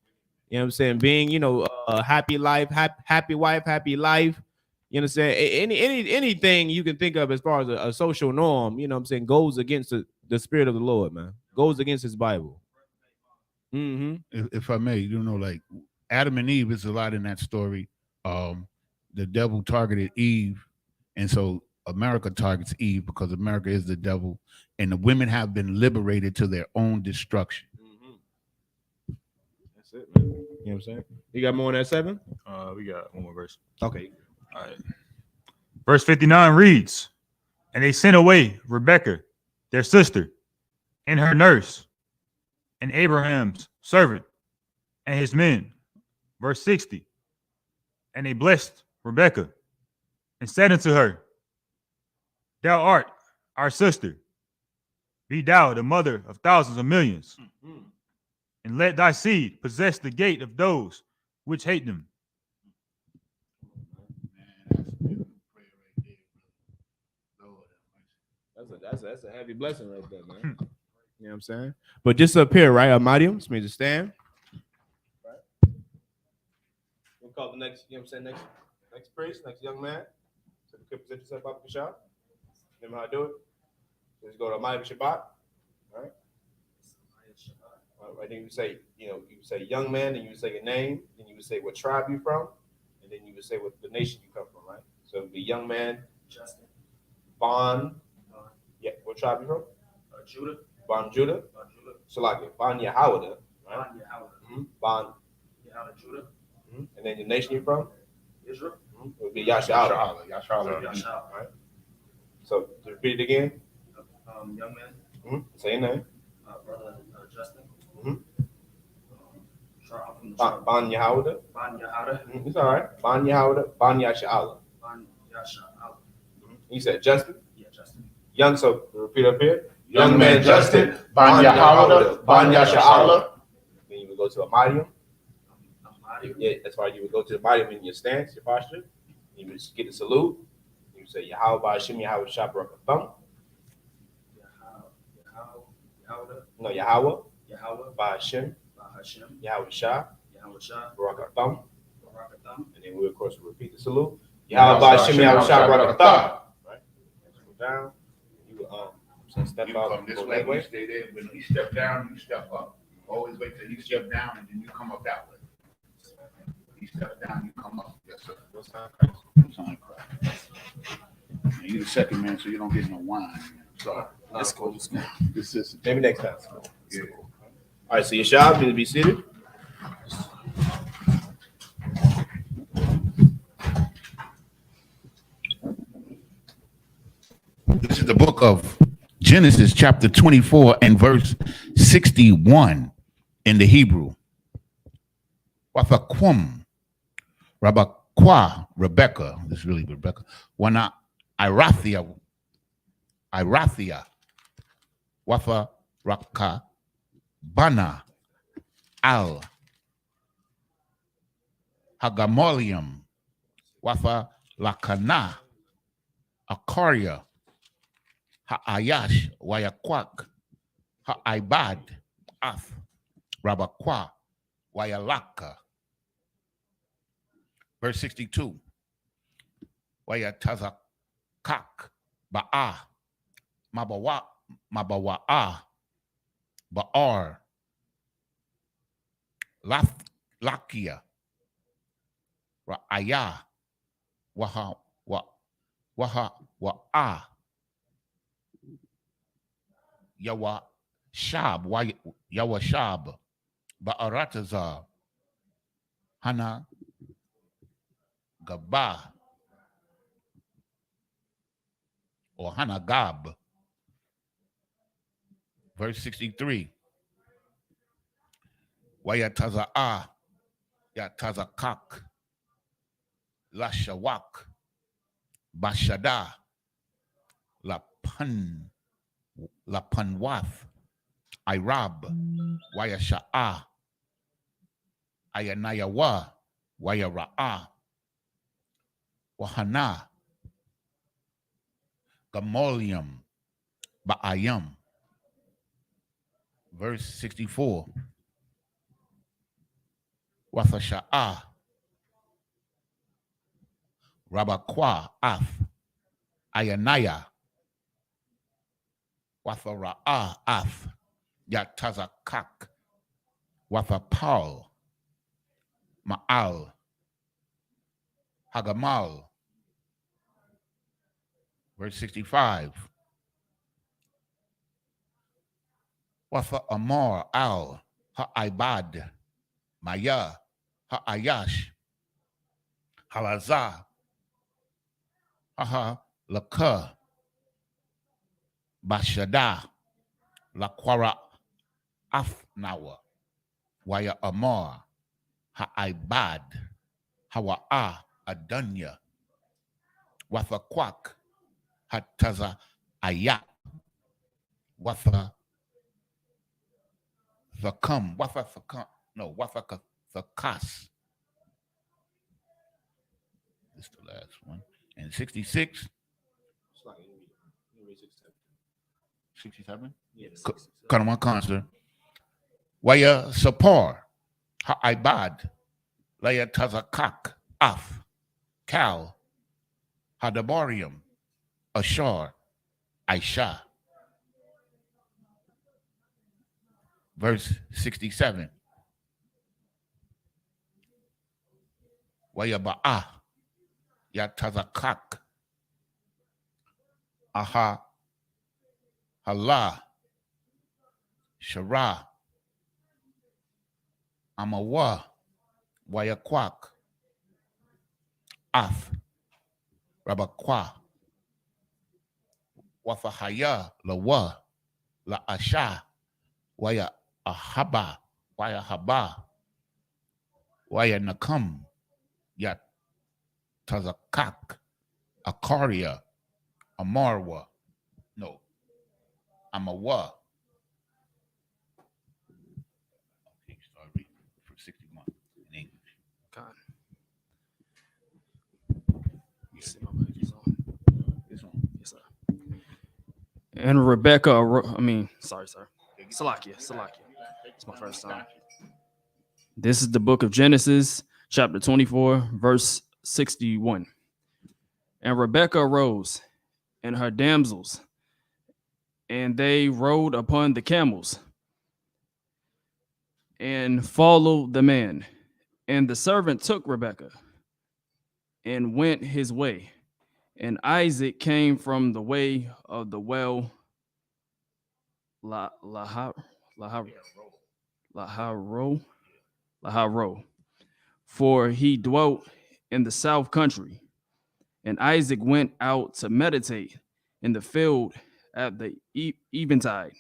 You know what I'm saying? Being, a happy life, happy wife, happy life. You know what I'm saying? Anything you can think of as far as a social norm, you know what I'm saying, goes against the spirit of the Lord, man. Goes against his Bible. Mm-hmm. If I may, like Adam and Eve is a lot in that story. The devil targeted Eve, and so America targets Eve because America is the devil, and the women have been liberated to their own destruction. Mm-hmm. That's it, man. You know what I'm saying? You got more on that 7? We got one more verse. Okay. All right. Verse 59 reads, and they sent away Rebekah, their sister, and her nurse, and Abraham's servant, and his men. Verse 60, and they blessed Rebekah, and said unto her, thou art our sister. Be thou the mother of thousands of millions, and let thy seed possess the gate of those which hate them. That's a heavy blessing right there, man. You know what I'm saying? But just up here, right? Amadium, this means to stand. Right. next, you know what I'm saying, next priest, next young man. So you could present yourself up to Shabbat. Remember how to do it? Just go to Ma'ariv Shabbat. All right. Right, then you say, you say young man, then you say your name, then you would say what tribe you from, and then you would say what the nation you come from, right? So it would be young man, Justin. Bon. Yeah, what tribe you from? Judah. Bon Judah. Salaki. Bon Yahawada. Right? Bon Yahawada. Mm-hmm. Bon Yahawada Judah. Mm-hmm. And then the nation you from? Israel. Mm-hmm. It would be Yasha'ala. Yasha'ala. Right? So to repeat it again. Young man. Mm-hmm. Say your name. Brother Justin. Mm-hmm. Bon Yahawada. Bon Yahawada. Mm-hmm. It's all right. Bon Yahawada. Bon Yasha'ala. Bon Yasha'ala. Mm-hmm. You said Justin? Yeah, Justin. Young, so repeat up here. Young man Justin, Bon Yahawada, Bon Yasha'ala. Then you would go to a Mariam. Yeah, that's why you would go to the Mariam in your stance, your posture. You would get a salute. You would say Yahweh Ba'ashim, Yahweh Shabrak. No, Yahweh. Yahweh. Ba'ashim. Yahweh Shah. Barakatham. And then we, of course, will repeat the salute. Yahweh Ba'ashim, Yahweh Shabrak. Right? Go down. You will step You out. come this way, you stay there. When he step down, you step up. Always wait till he step down and then you come up that way. He steps down, you come up. Yes, sir. Sign Christ. And you're the second man, so you don't get no wine. So That's cool. this is Maybe next time. yeah. All right, so Yashab, need to be seated. This is the book of Genesis, chapter 24 and verse 61 in the Hebrew. Wafakum, Rabakwa, Rebecca, this is really Rebecca, Wana Irathia, Wafa Raka, Bana, Al, Hagamolium, Wafa Lakana, Akaria, Ha'ayash, Wayakwak, Ha'ibad, Af, Rabakwa, Wayalaka. Verse 62. Wayatazakak, Ba'a, Mabawa'a, Ba'ar, Lakia, Ra'aya, Wa'a, Yawa Shab, Yawa Shab, Ba'aratazar, Hana Gabah, or Hanagab. Verse 63. Wayataza'a, Yatazakak, Lashawak, Bashada, Lapanwath, Irab, Wayasha'a, Ayanayawa, Wayara'a, Wahana, Gamolium, Ba'ayam. Verse 64. Wathasha'a, Rabakwa, Af, Ayanaya, Wathara'a, Af, Yatazakak, Wathapal, Ma'al, Hagamal. Verse 65. Watha Amar Al Ha'ibad Maya Ha'ayash Halazah Haha Laka Bashada Laquara Afnawa Waya Amar Ha'ibad Hawa'a Adunya Watha Kwak Hataza Ayat Watha Thakam, Watha Thakam, no, Watha Thakas. This is the last one. And 66. 67? Yeah. Kind of one concert. Waya Sapar, Ha'ibad, Laya Tazakak, Af, Cal, Hadabarium, Ashar, Aisha. Verse 67. Wayaba'ah, Yatazakak, Aha, Hala, Shara, Amawa, Wayakwak, Af, Rabakwa, Wafahaya, Lawa, La Asha, Waya Ahaba, Waya Haba, Waya Nakam, Yat Tazakak, Akaria, Amarwa, no, Amawa. Okay, start reading from 61 in English. God. See my mic is on. It's on. Yes, sir. And Rebecca, sorry. Salakia. It's my first time. This is the book of Genesis, chapter 24, verse 61. And Rebecca arose, and her damsels, and they rode upon the camels, and followed the man. And the servant took Rebekah, and went his way. And Isaac came from the way of the well Laharo, for he dwelt in the south country. And Isaac went out to meditate in the field at the eventide.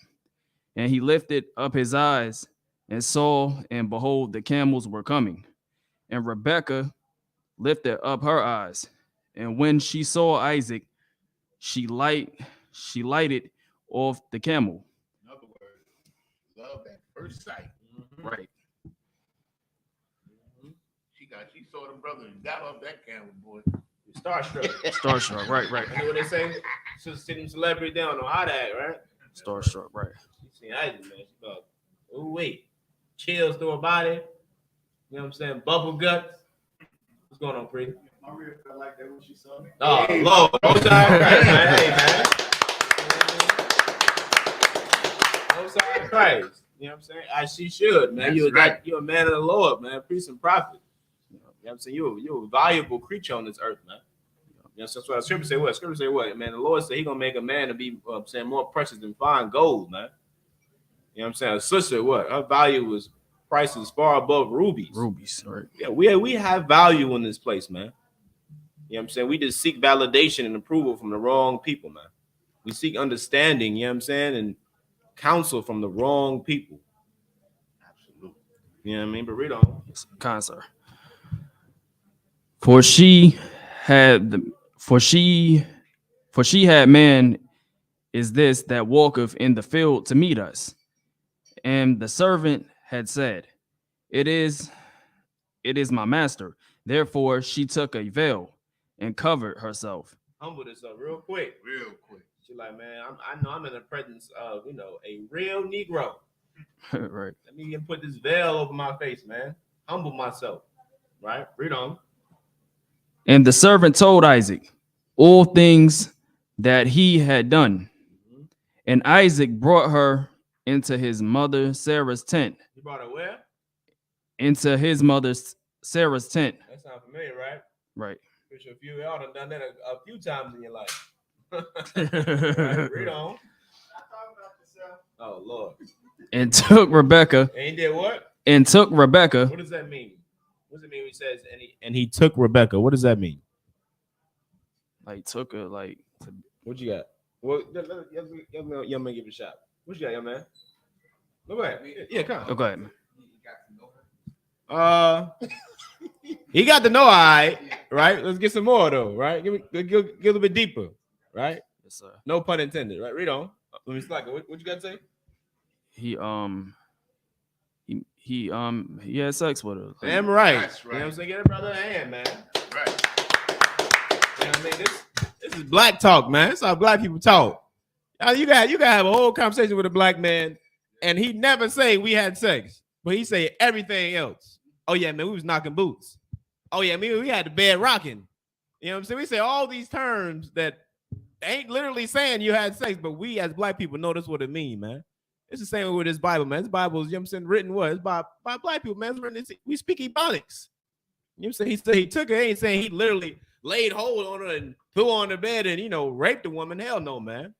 And he lifted up his eyes and saw, and behold, the camels were coming. And Rebekah lifted up her eyes, and when she saw Isaac, she lighted off the camel. In other words, love at first sight. Right. She saw the brother and got off that camel, boy. Starstruck. Right. You know what they say? Sitting celebrity down on how to act, right? Starstruck. Right. You see Isaac, man. She thought, oh wait, chills through her body. You know what I'm saying? Bubble guts. What's going on, Pretty? My real felt like that when she saw me. Oh, Lord. Most high Christ, man. Hey, man. Most high Christ. You know what I'm saying? As she should, man. You're a man of the Lord, man. Priest and prophet. You know what I'm saying? You're a valuable creature on this earth, man. You know, that's what the scripture say. What? Scripture say what? Man, the Lord said He's gonna make a man to be saying more precious than fine gold, man. You know what I'm saying? A sister, what? Her value was prices far above rubies. Right. Yeah, we have value in this place, man. You know what I'm saying? We just seek validation and approval from the wrong people, man. We seek understanding, you know what I'm saying, and counsel from the wrong people. Absolutely. You know what I mean? But read on. Kind sir. For she had man is this that walketh in the field to meet us. And the servant had said, It is my master. Therefore she took a veil and covered herself. Humble yourself real quick. She's like, man, I know I'm in the presence of, a real Negro. Right. Let me put this veil over my face, man. Humble myself. Right? Read on. And the servant told Isaac all things that he had done. And Isaac brought her into his mother Sarah's tent. You brought her where? Into his mother Sarah's tent. That sounds familiar, right? Right. If you all have done that a few times in your life. Right, read on. Oh Lord. And took Rebekah. And he did what? And took Rebekah. What does that mean? What does it mean when he says and he took Rebekah? What does that mean? Like took her like. What you got? Well, young man, give it a shot. What you got, young man? Look at me. Yeah, come on. Oh, go ahead, man. He got to know I, right? Let's get some more though, right? Get a little bit deeper, right? Yes, sir. No pun intended, right? Read on. Let me slack it. What you got to say? He had sex with her. Damn right. That's right. You know what I'm saying? Get a brother a hand, man. Right. You know what I mean? This is black talk, man. This is how black people talk. You gotta have a whole conversation with a black man, and he never say we had sex, but he say everything else. Oh yeah, man, we was knocking boots. Oh yeah, I mean, we had the bed rocking. You know what I'm saying? We say all these terms that ain't literally saying you had sex, but we as black people know that's what it mean, man. It's the same with this Bible, man. This Bible is, you know what I'm saying, written what? It's by black people, man. It's written, we speak Ebonics. You know what I'm saying? He said he took her. He ain't saying he literally laid hold on her and threw her on the bed and, you know, raped the woman. Hell no, man.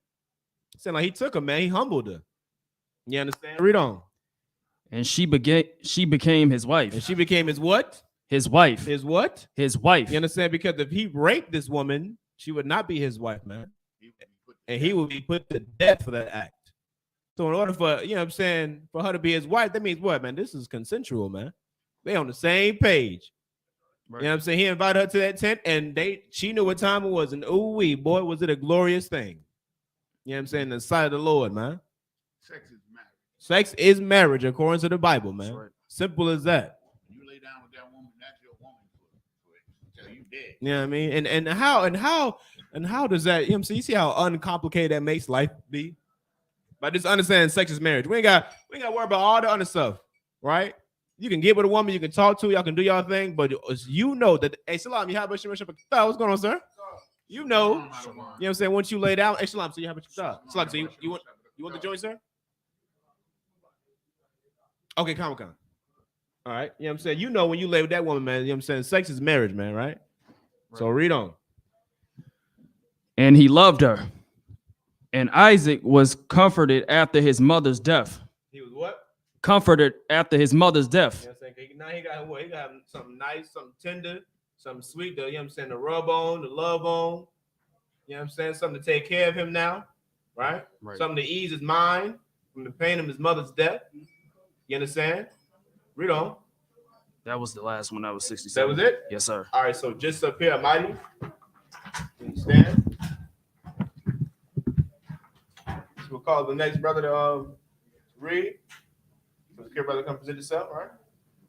Saying like he took her, man. He humbled her. You understand? Read on. And she became his wife. And she became his what? His wife. His what? His wife. You understand? Because if he raped this woman, she would not be his wife, man. And he would be put to death for that act. So in order for, you know what I'm saying, for her to be his wife, that means what, man? This is consensual, man. They on the same page. Right. You know what I'm saying? He invited her to that tent and she knew what time it was. And ooh-wee, boy, was it a glorious thing. You know what I'm saying? In the sight of the Lord, man. Sex is marriage. Sex is marriage according to the Bible, man. Right. Simple as that. When you lay down with that woman, that's your woman until you dead. You know what I mean? And how does that, you know what I'm saying? You see how uncomplicated that makes life be? By just understanding sex is marriage. We ain't got to worry about all the other stuff, right? You can get with a woman, you can talk to, y'all can do y'all thing, but you know that, hey, Salam, you have what's going on, sir? You know, you know what I'm saying? Once you lay down, hey, Salam, so you have a Salam, so you want the joint, sir? Okay, come. All right, you know what I'm saying? You know when you lay with that woman, man, you know what I'm saying? Sex is marriage, man, right? So read on. And he loved her. And Isaac was comforted after his mother's death. He was what? Comforted after his mother's death. You know what I'm saying? Now he got what? He got something nice, something tender, something sweet, you know what I'm saying? To rub on, to love on. You know what I'm saying? Something to take care of him now, right? Something to ease his mind from the pain of his mother's death. You understand? Read on. That was the last one. That was 67. That was it? Yes, sir. All right, so just up here, Mighty. Can you stand? So we'll call the next brother to read. So the brother come present himself, all right?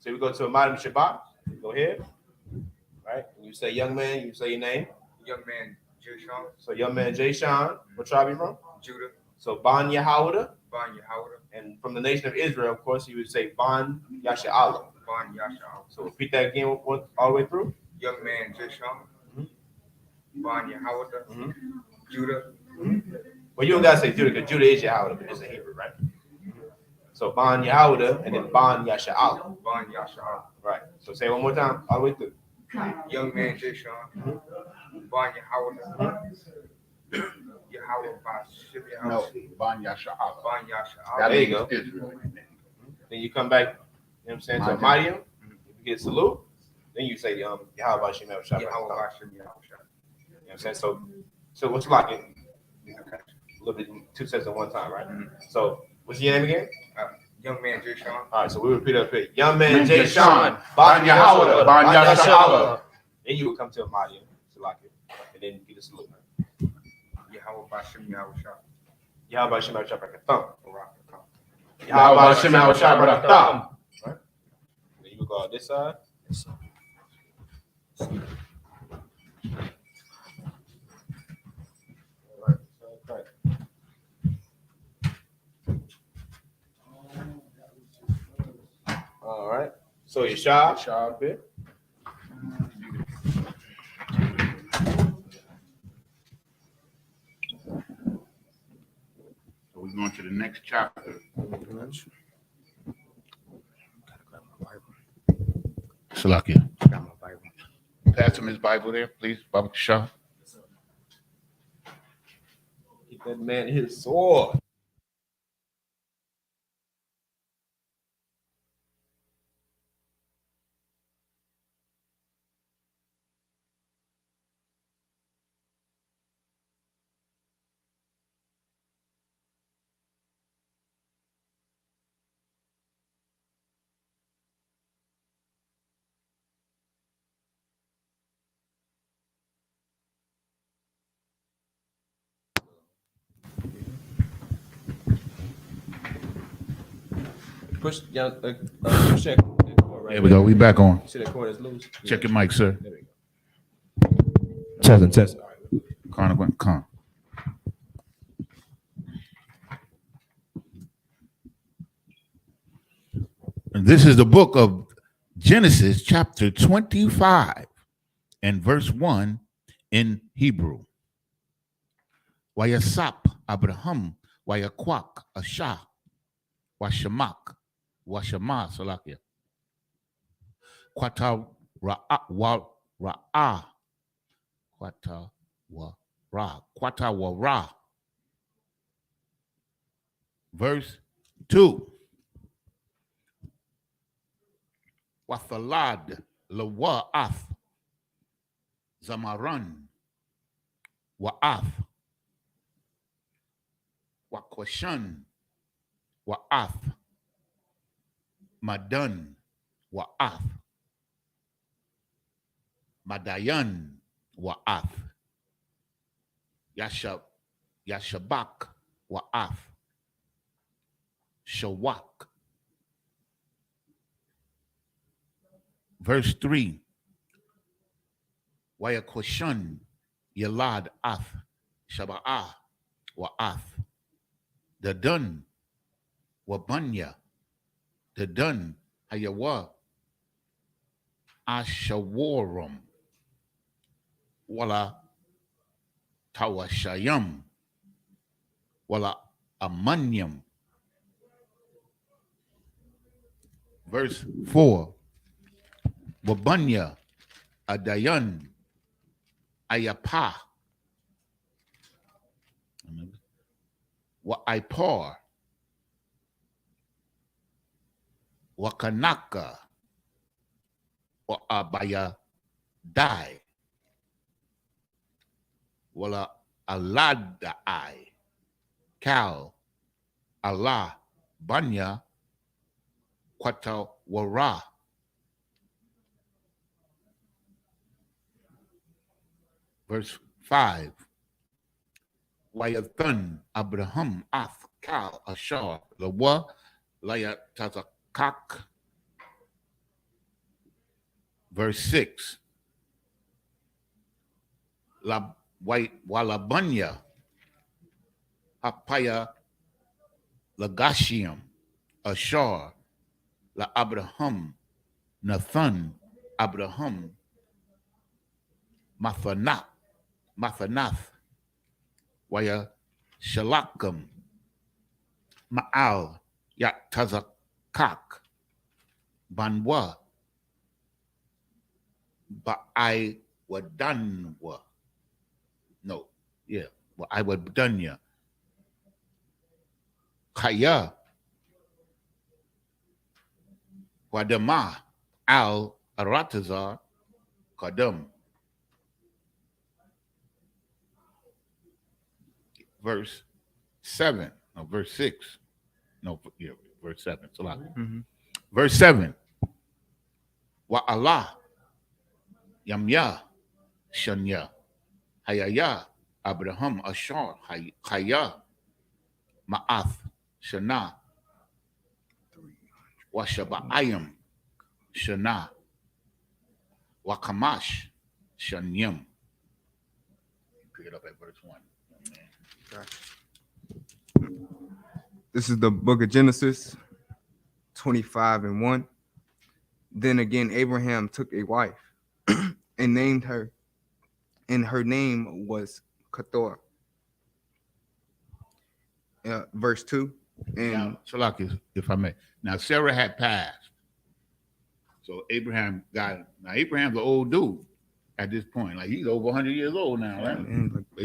So we go to a Madam Shabbat. Go ahead. All right. When you say young man, you say your name. Young man Jay Sean. So young man Jay Sean. What tribe you from? Judah. So Ban Yahawada. Ban Yahawada. And from the nation of Israel, of course, you would say Ban Yasha'Allah. Ban Yasha'Allah. So repeat that again all the way through. Young man Jay Sean. Ban Yahawada. Judah. Well, you don't gotta say Judah because Judah is Yahawada, but it's a Hebrew, right? So Ban Yahawada and then Ban Yasha'Allah. Ban Yasha'Allah. Right. So say it one more time, all the way through. Young man Jay Sean. Ban Yahawada. Yahweh Bashim. No, Ban Yasha'Allah. Ban Yasha'Allah. There you go. Then you come back, you know what I'm saying, to Amadium, you get salute, then you say Yahweh Bashim. Yahweh Bashim. You know what I'm saying? So what's like it? A little bit, two sets at one time, right? So what's your name again? Young man Jay Sean. All right, so we repeat up here. Young man Jay Sean. Ban Yahawada. Ban Yasha'Allah. Then you would come to Amadium, and then you get a salute, man. Yahweh Bashim Yahweh Shah. Yahweh Bashim Yahweh Shah Thumb. Yahweh Bashim Yahweh Shah Thumb. Right? Then you would go on this side. All right. So your shop up here. So we're going to the next chapter. Salakia. Pass him his Bible there, please, Baba Shah. Keep that man his sword. Push down, check. There we go. We back on. See that cord is loose. Check your mic, sir. There we go. Test. All right. Con. And this is the book of Genesis chapter 25 and verse 1 in Hebrew. Wayasap Abraham, Wayakwak, Asha, Washamak, Washama, Salakia. Quata Ra'a, Quata wa Ra. Verse 2. Wathalad Lawa'ath Zamaran Wa'ath Wakwashan Wa'ath Madan Wa'ath Madayan Wa'ath Yashabak Wa'ath Shawak. Verse 3. Wayakwashan Yalad Ath Shaba'ah Wa'ath Dadun Wabanya Dadun Hayawa Ashawaram Wala Tawashayam Wala Amanyam. Verse 4. Wabanya Adayan Ayapa Wa'ipar Wakanaka Wa'abaya Dai Wala Aladai Kal Allah Banya Quata Wara. Verse 5. Wayathan Abraham Ath Kal Ashar Lawa Layatazakak. Verse 6. Walabanya Hapaya Lagashiam Ashar La Abraham Nathan Abraham Mathanath Waya Shalakam Ma'al Yatazakak Banwa Ba'ai Wadanwa. No, yeah, I Wadanya Kaya Wadama Al Aratazar Kadam. Verse 7, no, verse 6. No, yeah, verse 7. It's a lot. Verse 7. Wa Allah Yamya Shanya Hayaya Abraham Ashar Haya Ma'ath Shana Washaba'ayam Shana Wakamash Shanyam. Pick it up at verse 1. This is the book of Genesis 25 and 1. Then again, Abraham took a wife and named her, and her name was Keturah. Verse 2. And now, Shalaki, if I may. Now, Sarah had passed. So Abraham got, now Abraham's an old dude at this point. Like he's over 100 years old now, right? like But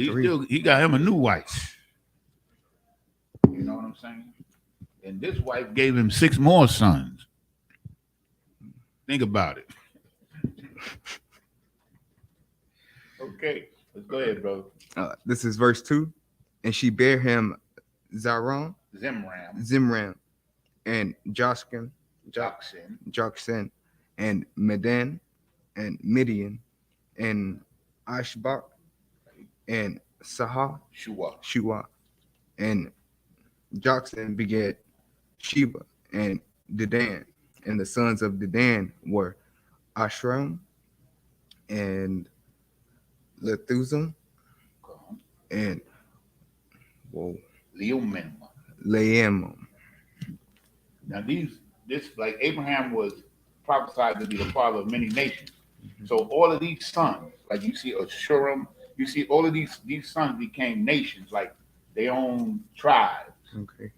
he got him a new wife. You know what I'm saying? And this wife gave him 6 more sons. Think about it. Okay, let's go ahead, bro. This is verse 2. And she bare him Zimran, and Joksan, and Medan, and Midian, and Ishbak, and Shua, and Joksan begat Sheba and Dedan, and the sons of Dedan were Ashram and Lethuzim and Leum. Now this like Abraham was prophesied to be the father of many nations. So all of these sons, like you see Durham, you see all of these sons became nations, like their own tribes. Okay.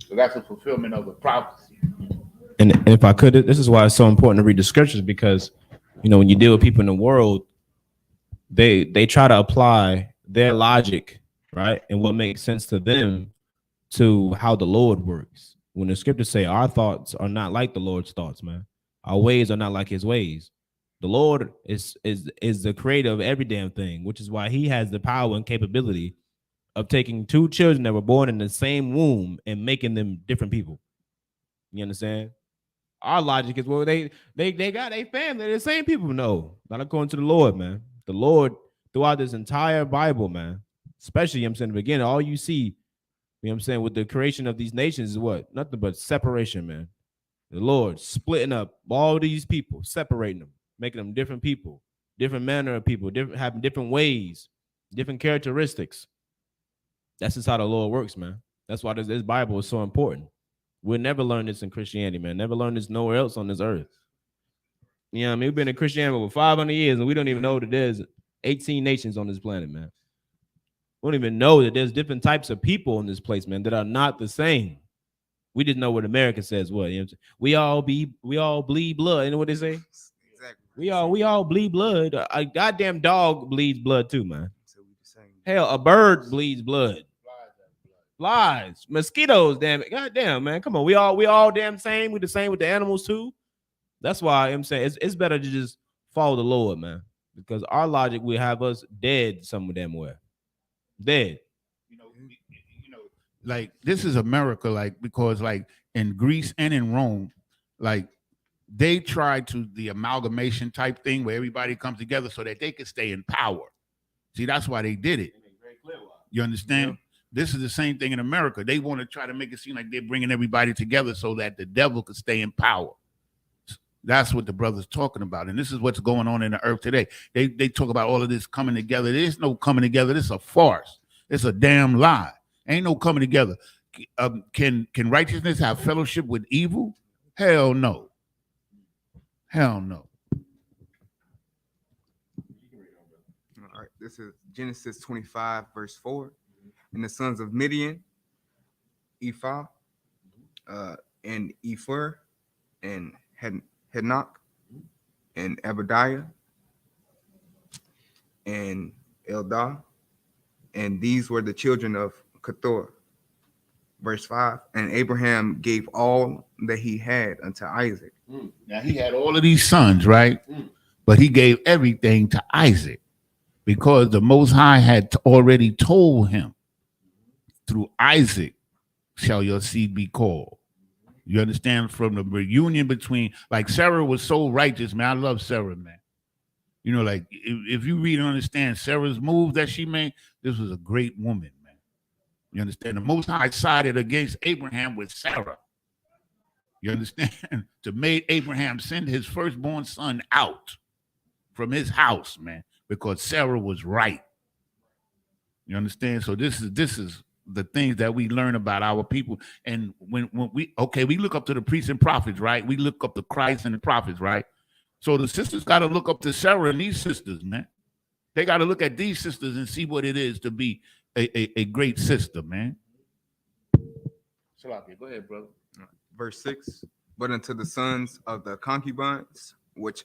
So that's a fulfillment of the prophecy. And if I could, this is why it's so important to read the scriptures, because when you deal with people in the world, they try to apply their logic, right, and what makes sense to them to how the Lord works. When the scriptures say our thoughts are not like the Lord's thoughts, man, our ways are not like his ways. The Lord is the creator of every damn thing, which is why he has the power and capability of taking two children that were born in the same womb and making them different people. You understand? Our logic is, well, they got a family, they're the same people. No, not according to the Lord, man. The Lord, throughout this entire Bible, man, especially, in the beginning, all you see, with the creation of these nations is what? Nothing but separation, man. The Lord splitting up all these people, separating them, making them different people, different manner of people, having different ways, different characteristics. That's just how the Lord works, man. That's why this Bible is so important. We'll never learn this in Christianity, man. Never learn this nowhere else on this earth. We've been in Christianity for 500 years, and we don't even know that there's 18 nations on this planet, man. We don't even know that there's different types of people in this place, man, that are not the same. We just know what America says. What we all bleed blood. You know what they say? Exactly. We all bleed blood. A goddamn dog bleeds blood too, man. Hell, a bird bleeds blood. Flies, mosquitoes, damn it. Goddamn, man. Come on. We all damn same. We the same with the animals too. That's why I'm saying it's better to just follow the Lord, man. Because our logic will have us dead some damn way. Dead. Like this is America, like, because like in Greece and in Rome, like they tried to the amalgamation type thing where everybody comes together so that they could stay in power. See, that's why they did it. You understand? Yeah. This is the same thing in America. They want to try to make it seem like they're bringing everybody together so that the devil could stay in power. That's what the brother's talking about. And this is what's going on in the earth today. They talk about all of this coming together. There's no coming together. This is a farce. It's a damn lie. Ain't no coming together. Can righteousness have fellowship with evil? Hell no. Hell no. All right. This is Genesis 25, verse 4. And the sons of Midian, Ephah, and Ephur, and Hednoch, and Abadiah, and Eldah, and these were the children of Keturah. Verse 5, and Abraham gave all that he had unto Isaac. Now he had all of these sons, right? But he gave everything to Isaac because the Most High had already told him, through Isaac shall your seed be called. You understand? From the reunion between, like Sarah was so righteous, man. I love Sarah, man. Like if you read and understand Sarah's move that she made, this was a great woman, man. You understand? The Most High sided against Abraham with Sarah. You understand? To make Abraham send his firstborn son out from his house, man, because Sarah was right. You understand? So this is the things that we learn about our people. And when we look up to the priests and prophets, right? We look up to Christ and the prophets, right? So the sisters got to look up to Sarah and these sisters, man. They got to look at these sisters and see what it is to be a great sister, man. Go ahead, brother. Verse 6, but unto the sons of the concubines, which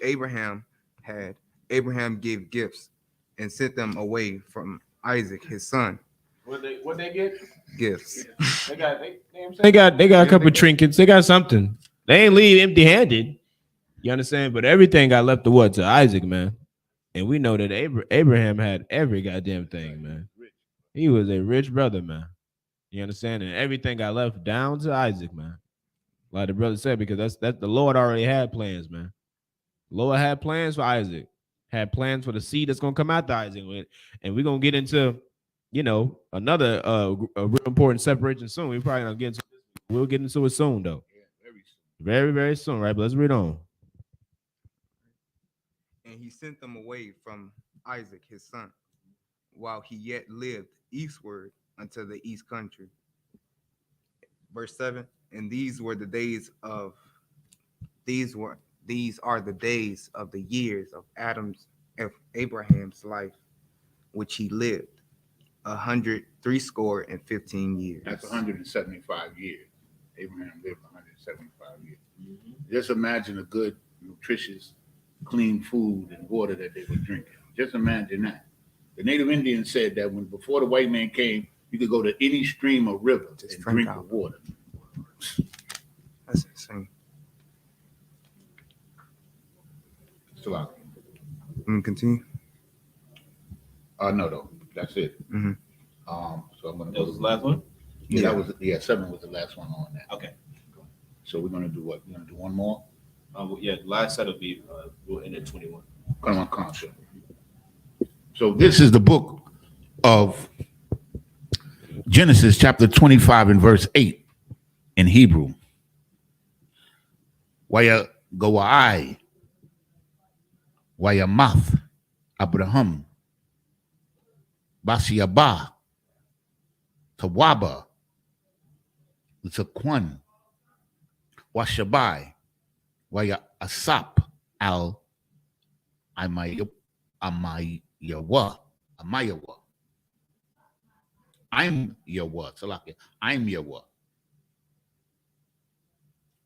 Abraham had, Abraham gave gifts and sent them away from Isaac, his son. What they get? Gifts. They got a couple of trinkets. They got something. They ain't leave empty-handed. You understand? But everything got left to what? To Isaac, man. And we know that Abraham had every goddamn thing, man. He was a rich brother, man. You understand? And everything got left down to Isaac, man. Like the brother said, because that's the Lord already had plans, man. The Lord had plans for Isaac. Had plans for the seed that's gonna come after Isaac. And we're gonna get into, another a real important separation soon. We probably not get into this. We'll get into it soon, though. Very, very soon, right? But let's read on. And he sent them away from Isaac, his son, while he yet lived eastward unto the east country. Verse 7, And these are the days of the years of Abraham's life, which he lived 160 years. That's 175 years. Abraham lived 175 years. Just imagine a good, nutritious, clean food and water that they were drinking. Just imagine that. The Native Indians said that before the white man came, you could go to any stream or river and drink the water. That's insane. Still out. Continue. No, that's it. Mm-hmm. So I'm gonna That was the last one? Yeah, that was 7 was the last one on that. Okay. So we're gonna do what? We're gonna do one more? Yeah, the last set will be we'll end at 21. Come on, concept. So this is the book of Genesis chapter 25 and verse 8 in Hebrew. Waya goai, waya math, Abraham, Basiaba, Tawaba, Zakwan, Washabai, Waya Asap al Amayawa. I'm Yawa. Salaki. I'm Yawa.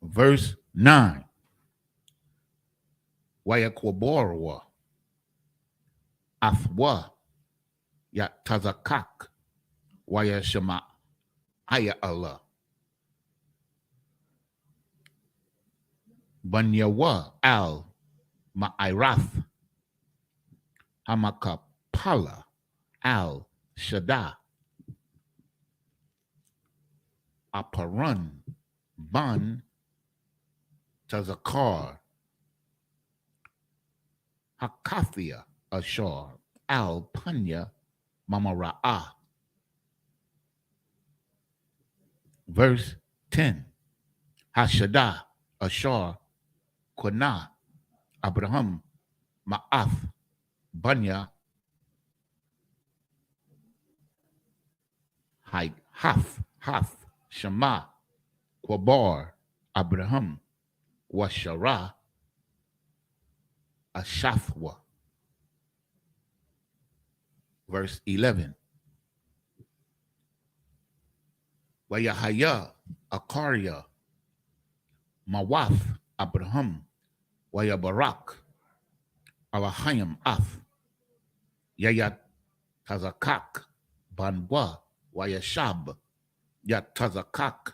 Verse 9. Wayakwaborwa. Athwa. Ya Tazakak. Waya Shema. Aya Allah. Banyawa al Ma'irath. Hamakapala al Shada. Aparun Ban Tazakar Hakathia Ashar Al Panya Mamara'a. Verse 10. Hashada Ashar Kuna Abraham Ma'ath Banya Hath Shema Kwabar Abraham Washara Ashathwa. Verse 11. Wayahaya Akaria Mawath Abraham Wayabarak Alahayim Ath Yayat Tazakak Banwa Wayashab Yat Tazakak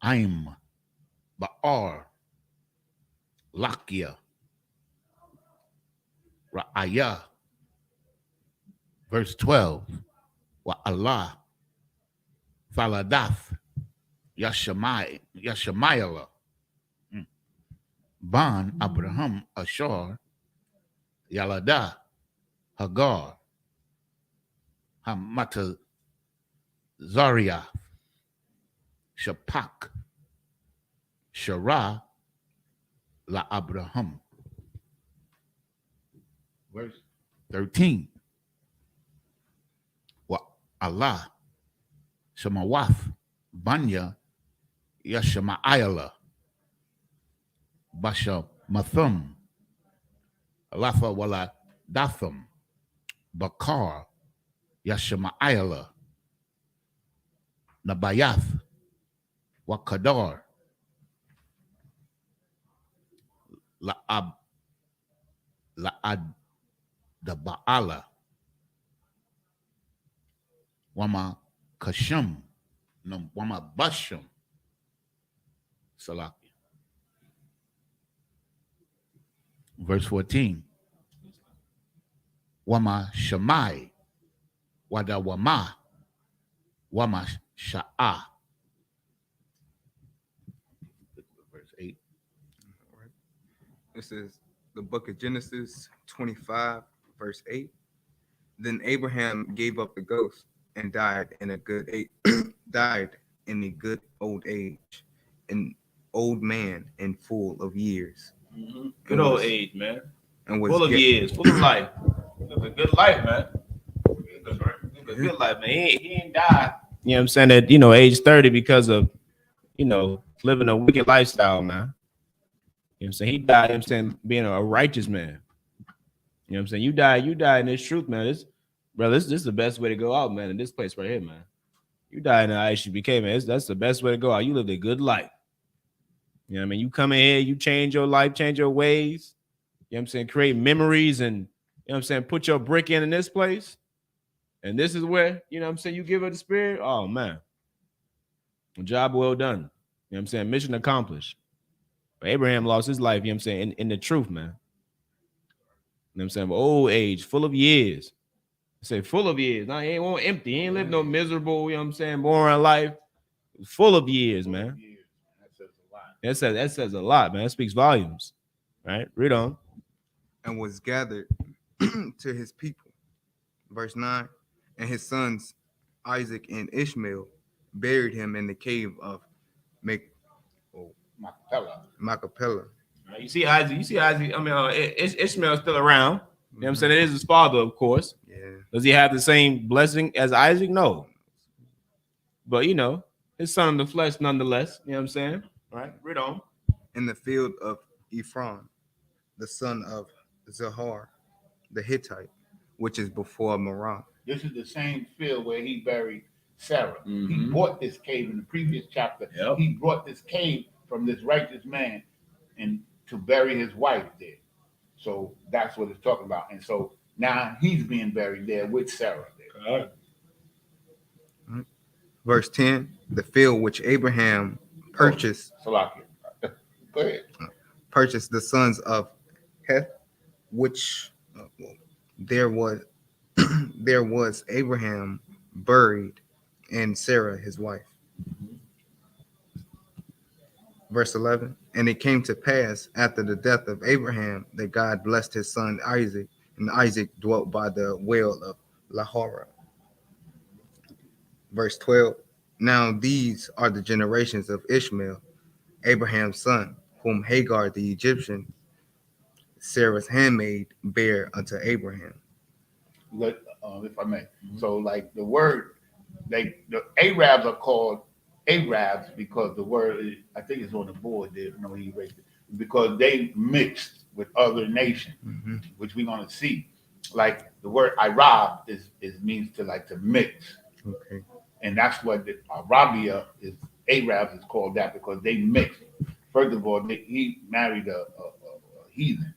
Aim Ba'ar Lakia Ra'aya. Verse 12. Wa Allah Faladath Yashamayala Ban Abraham Ashar Yalada Hagar Hamata Zaria Shapak Shara La Abraham. Verse 13. Wa Allah Shemawath Banya Yashma'ayala Basha Mathum Alafa Wala Datham Bakar Yashma'ayala Nabayath Wakadar La'ad the Ba'ala Wama Kasham Wama Basham Salaki. Verse 14. Wama Shamai Wada Wama Wama Sha'a. Verse 8. This is the book of Genesis 25, verse 8. Then Abraham gave up the ghost and died in a good old age, an old man and full of years. Mm-hmm. Good old age, man. And was full of years, full of life. Live a good life, man. Live a good life, man. He ain't died. You know what I'm saying? At age 30 because of living a wicked lifestyle, man. You know what I'm saying? He died, you know what I'm saying, being a righteous man. You know what I'm saying? You die in this truth, man. This is the best way to go out, man, in this place right here, man. You die in the Isupk, man. That's the best way to go out. You lived a good life. You know what I mean? You come in here, you change your life, change your ways. You know what I'm saying? Create memories and, you know what I'm saying, put your brick in this place. And this is where, you know what I'm saying, you give her the spirit. Oh, man. Job well done. You know what I'm saying? Mission accomplished. But Abraham lost his life, you know what I'm saying, in the truth, man. You know what I'm saying? Old age, full of years. I say full of years. Now he ain't want empty. He ain't lived no miserable, you know what I'm saying, boring life. Full of years, man. That says a lot, man. That speaks volumes. Right? Read on. And was gathered to his people. Verse 9. And his sons Isaac and Ishmael buried him in the cave of Machpelah. You see Isaac. I mean, Ishmael's still around. You know what I'm saying? It is his father, of course. Yeah. Does he have the same blessing as Isaac? No. But, you know, his son of the flesh nonetheless. You know what I'm saying? All right, read on. In the field of Ephron, the son of Zahar, the Hittite, which is before Marah. This is the same field where he buried Sarah. He bought this cave in the previous chapter. Yep. He brought this cave from this righteous man and to bury his wife there. So that's what it's talking about. And so now he's being buried there with Sarah there. All right. Verse 10, the field which Abraham purchased. Go ahead. Purchased the sons of Heth, which there was Abraham buried, and Sarah his wife. Verse 11, and it came to pass after the death of Abraham that God blessed his son Isaac, and Isaac dwelt by the well of Lahorah. Verse 12, now these are the generations of Ishmael, Abraham's son, whom Hagar the Egyptian, Sarah's handmaid, bare unto Abraham. If I may. So like the word, the Arabs are called Arabs because the word, I think it's on the board there, no, he erased it, because they mixed with other nations, which we're going to see. Like the word Arab is means to mix. Okay. And that's what the Arabia is, Arabs is called that because they mixed. First of all, he married a heathen.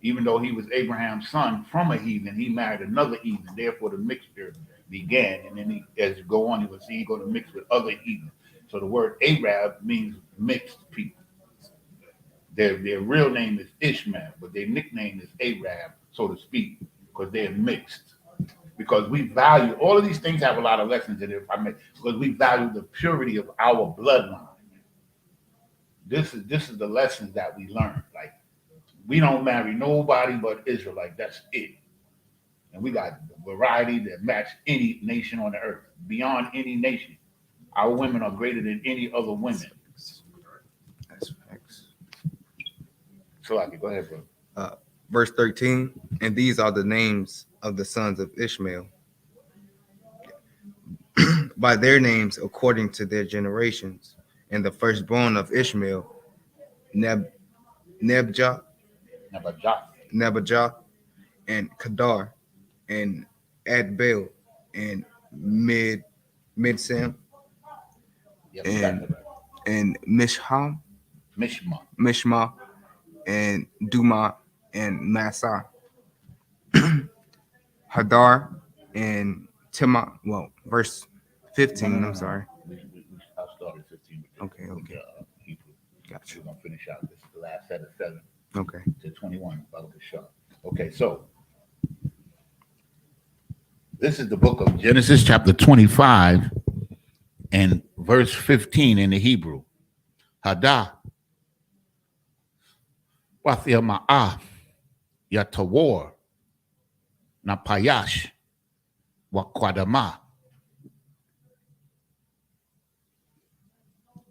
Even though he was Abraham's son from a heathen, he married another heathen. Therefore, the mixture began. And then as you go on, you will see he's going to mix with other heathen. So the word Arab means mixed people. Their real name is Ishmael, but their nickname is Arab, so to speak, because they're mixed. Because we value, all of these things have a lot of lessons in it, if I may, because we value the purity of our bloodline. This is the lessons that we learn. Like, we don't marry nobody but Israelite. That's it. And we got variety that match any nation on the earth, beyond any nation. Our women are greater than any other women. That's facts. So I can go ahead, bro. Verse 13, and these are the names of the sons of Ishmael by their names according to their generations. And the firstborn of Ishmael, Nebajah, and Kedar, and Adbel, and Midsam, and Mishma, and Duma, and Massa, Hadar, and Tema. Well, verse 15. I'm sorry. I'll start at 15. Okay. Hebrew. Gotcha. We're gonna finish out. This is the last set of 7. Okay. To 21. Okay, so this is the book of Genesis, chapter 25, and verse 15 in the Hebrew. Hadah, Wathia Ma'ah, Yatawor, Napayash, Wakwadama.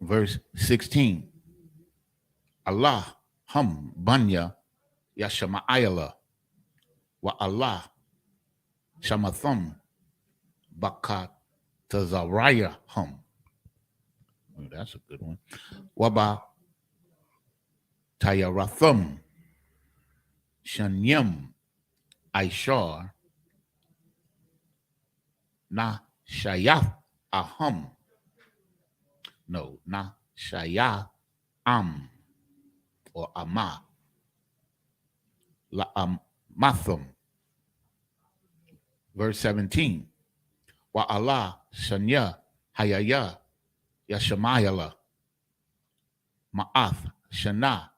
Verse 16. Allah, Hum, Banya, Yashama'ayala, Wa Allah, Shamathum, Bakat, Tazaraya, Hum. Oh, that's a good one. Waba Tayarathum Shanyam Aishar Na Shayaf Aham. No, Na Shayah Am or Ama La Mathum. Verse 17. Wa Allah Shanya Hayaya Yashamayala Ma'ath Shana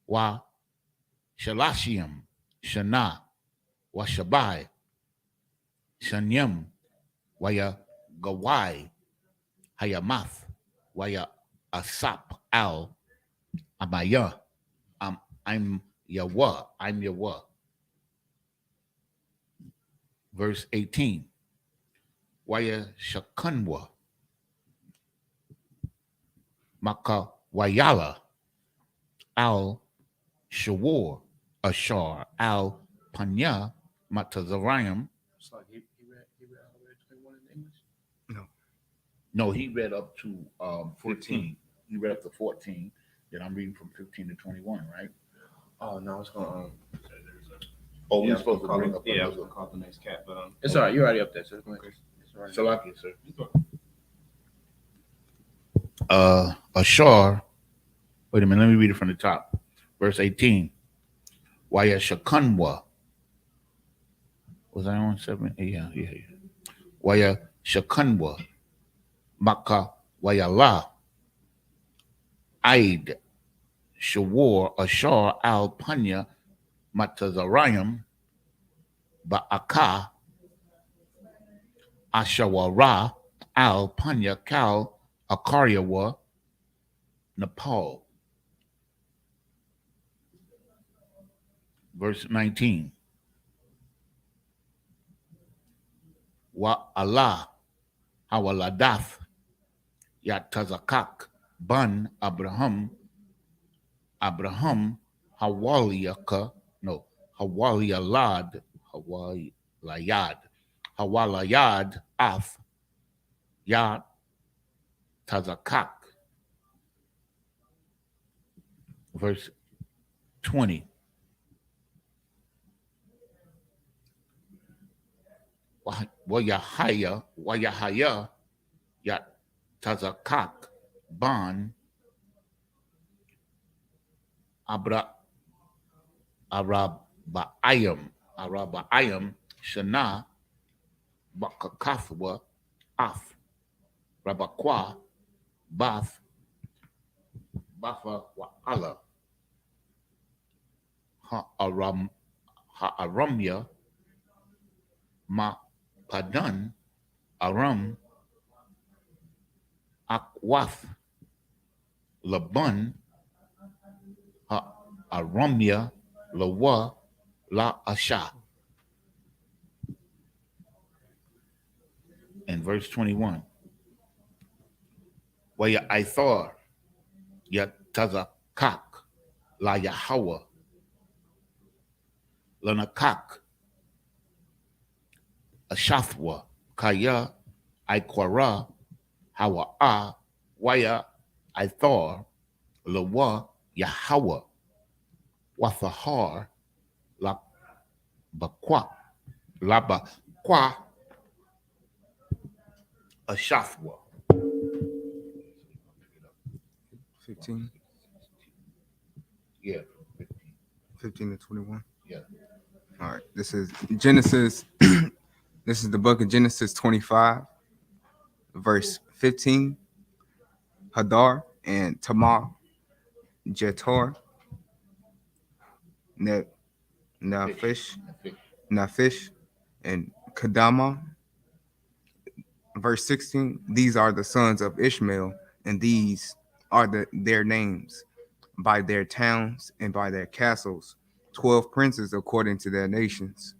Wa Shalashim Shana Wa Shabai Shanyam Waya Gawai Hayamath Waya Asap Al Amaya I'm Yawa. Verse 18. Waya Shakunwa Maka Wayala Al Shawar Ashar Al Panya Matazarayam. It's like he read all the way to 21 in English? No, he read up to 14. He read up to 14. Then I'm reading from 15 to 21, right? Oh no, it's gonna Oh, we're supposed to bring up. Yeah, I was gonna call the next cat, but it's all right. You're already up there, so go ahead. Salaki, sir. Ashar. Wait a minute, let me read it from the top. Verse 18. Waya Shakunwa. Was I on 7? Yeah. Waya Shakunwa. Maka Wayala. Aid. Shawar Ashar Al Panya Matazarayam. Ba'aka. Ashawara Al Panya Kal Akaryawa. Nepal. Verse 19. Wa Allah Hawaladath Yatazakak Ban Abraham Hawaliyaka Hawalayad Af Yat Tazakak. Verse 20. Wayahaya Yat Tazakak Ban Arabayam Shana Bakakafwa Af Rabakwa Bath Bafa Wa'ala Ha'aramya Ma Padan Aram Akwath Laban Aramya Lawa La Asha. And verse 21. Waya Ithar Yatazakak La Yahawa Lanakak Ashathwa Kaya Ikwara Hawa Waya Ithar Lawa Yahawa Wathahar La Bakwa Ashathwa. 15. Yeah. 15 to 21. Yeah. All right. This is Genesis. This is the book of Genesis 25, verse 15. Hadar and Tamar, Jetor, Nafish, and Kadama. Verse 16. These are the sons of Ishmael, and these are their names, by their towns and by their castles, 12 princes according to their nations.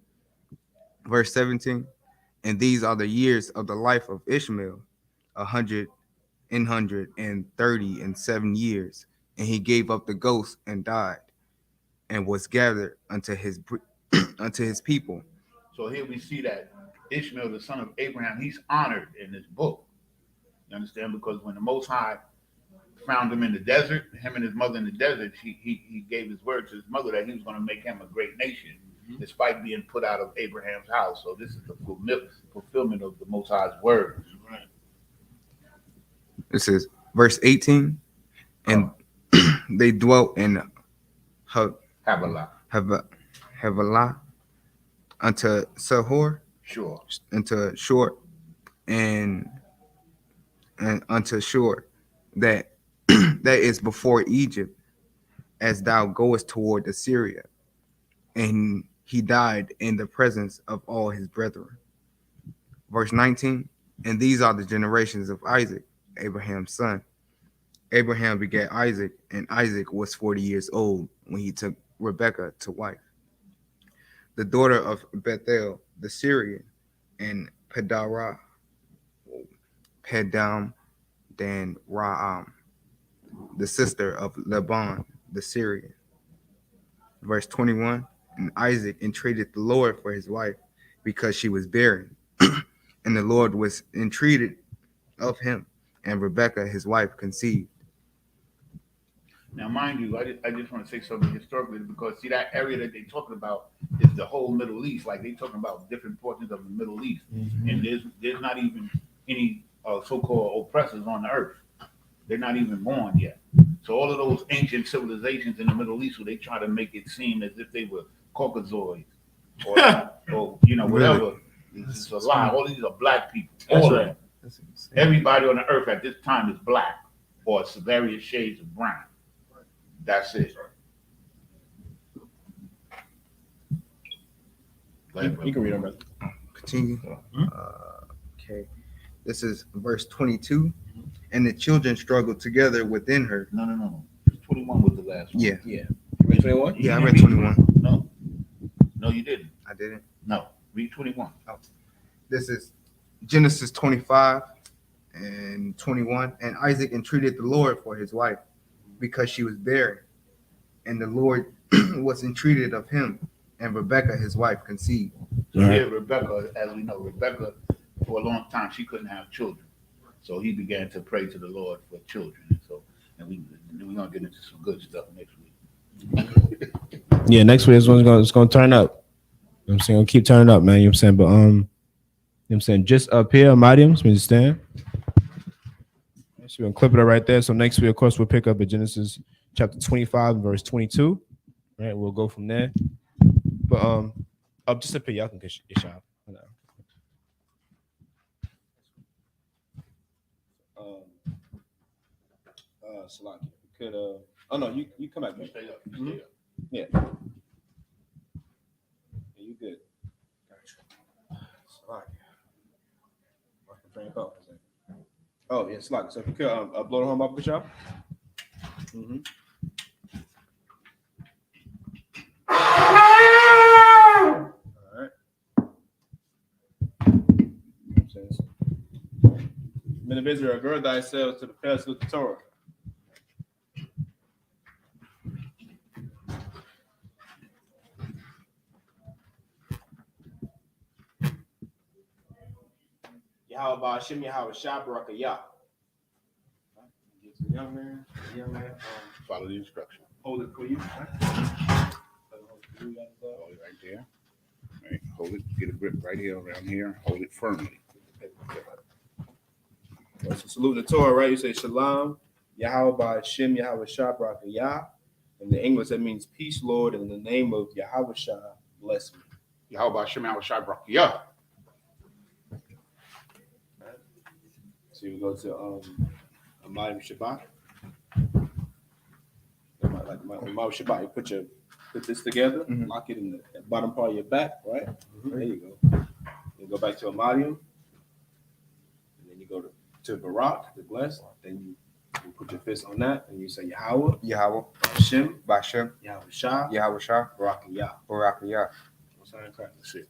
Verse 17. And these are the years of the life of Ishmael, 137 years. And he gave up the ghost and died, and was gathered unto his people. So here we see that Ishmael, the son of Abraham, he's honored in this book. You understand? Because when the Most High found him in the desert, him and his mother in the desert, he gave his word to his mother that he was going to make him a great nation, despite being put out of Abraham's house. So this is the fulfillment of the Most High's word. Right. It says, verse 18, and they dwelt in Havilah. Havilah unto Sahor, Sure. unto Short, and unto Short, that that is before Egypt, as thou goest toward Assyria. And he died in the presence of all his brethren. Verse 19, and these are the generations of Isaac, Abraham's son. Abraham begat Isaac, and Isaac was 40 years old when he took Rebekah to wife, the daughter of Bethel the Syrian, and Pedam Dan Raam, the sister of Laban the Syrian. Verse 21, and Isaac entreated the Lord for his wife because she was barren, and the Lord was entreated of him, and Rebekah his wife conceived. Now, mind you, I just want to say something historically, because see, that area that they're talking about is the whole Middle East. Like, they're talking about different portions of the Middle East, and there's not even any so-called oppressors on the earth. They're not even born yet. So all of those ancient civilizations in the Middle East, where they try to make it seem as if they were Caucasoids or you know, whatever, it's a lie. All these are black people. All of them. Everybody on the earth at this time is black or various shades of brown. That's it. You can read them, brother. Continue. Okay. This is verse 22. And the children struggled together within her. No. 21 was the last one. Yeah. Yeah. You read 21? Yeah, I read 21. No, you didn't. I didn't. No, read 21. Oh. This is Genesis 25 and 21. And Isaac entreated the Lord for his wife because she was barren. And the Lord was entreated of him, and Rebekah his wife conceived. So here, Rebekah, as we know, Rebekah, for a long time, she couldn't have children. So he began to pray to the Lord for children. And we're going to get into some good stuff next week. Yeah, next week it's gonna turn up. You know what I'm saying? Gonna keep turning up, man. You know what I'm saying? But you know what I'm saying, just up here, Madiums, we understand. So we're gonna clip it up right there. So next week, of course, we'll pick up at Genesis chapter 25, verse 22. Right, we'll go from there. But up just up here, y'all can get your shot. Salaki, could oh no, you come back. You stay up. Yeah. You good. Oh, yeah, Slug. So if you could blow the home up with y'all. All right. Men of Israel, gird thyself to the pass of the Torah. Yahweh Hashem, Yahweh Shabrak, Yah. Young man. Follow the instruction. Hold it for you. Hold it right there. Right. Hold it. Get a grip right here, around here. Hold it firmly. So salute the Torah, right? You say Shalom, Yahweh Hashem, Yahweh Shabrak, Yah. In the English, that means peace, Lord. In the name of Yahweh Shah, bless me. Yahweh Hashem, Yahweh Shabrak, Yah. So you go to Amadim Shabbat. Like Amadim Shabbat, you put this together, lock it in the bottom part of your back, right? There you go. You go back to Amadim, and then you go to Barak, the blessed. Then you put your fist on that, and you say Yahweh, Hashem, Yahweh Shah, Barak Yah. What's that in crack? That's it.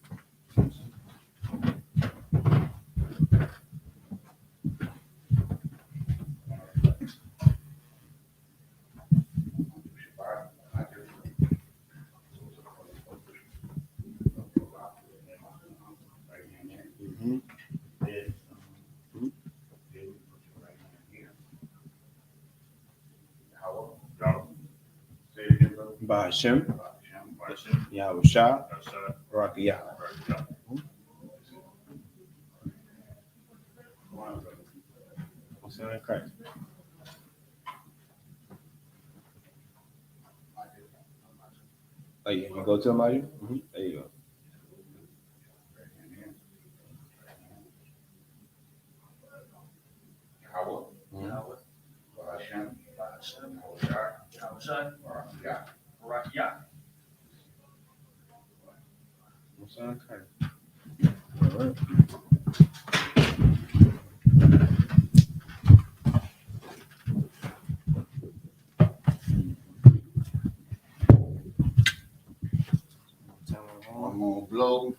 By Hashem, Yahweh Shah, Barak Yah. Christ. Oh, yeah, you go to him, are you? Mm-hmm. There you go. I'm gonna blow.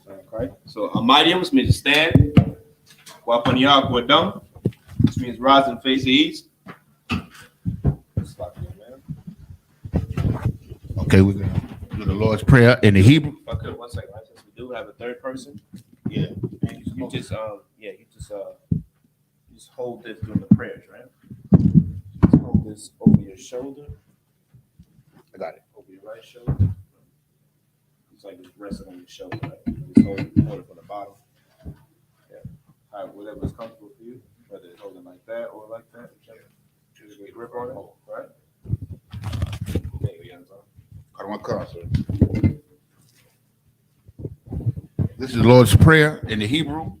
Okay. So Almighty means to stand. Wapanyah Gwadam, which means rise and face the east. Okay, we're gonna do the Lord's Prayer in the Hebrew. Okay, 1 second. Right? Since we do have a third person, yeah, you just hold this during the prayers, right? Just hold this over your shoulder. I got it. Over your right shoulder. It's like just resting on your shoulder, right? Just hold it from the bottom. Yeah. All right, whatever's comfortable for you, whether it's holding like that or like that, whichever. Just get a grip on it, right? There you go. This is the Lord's Prayer in the Hebrew.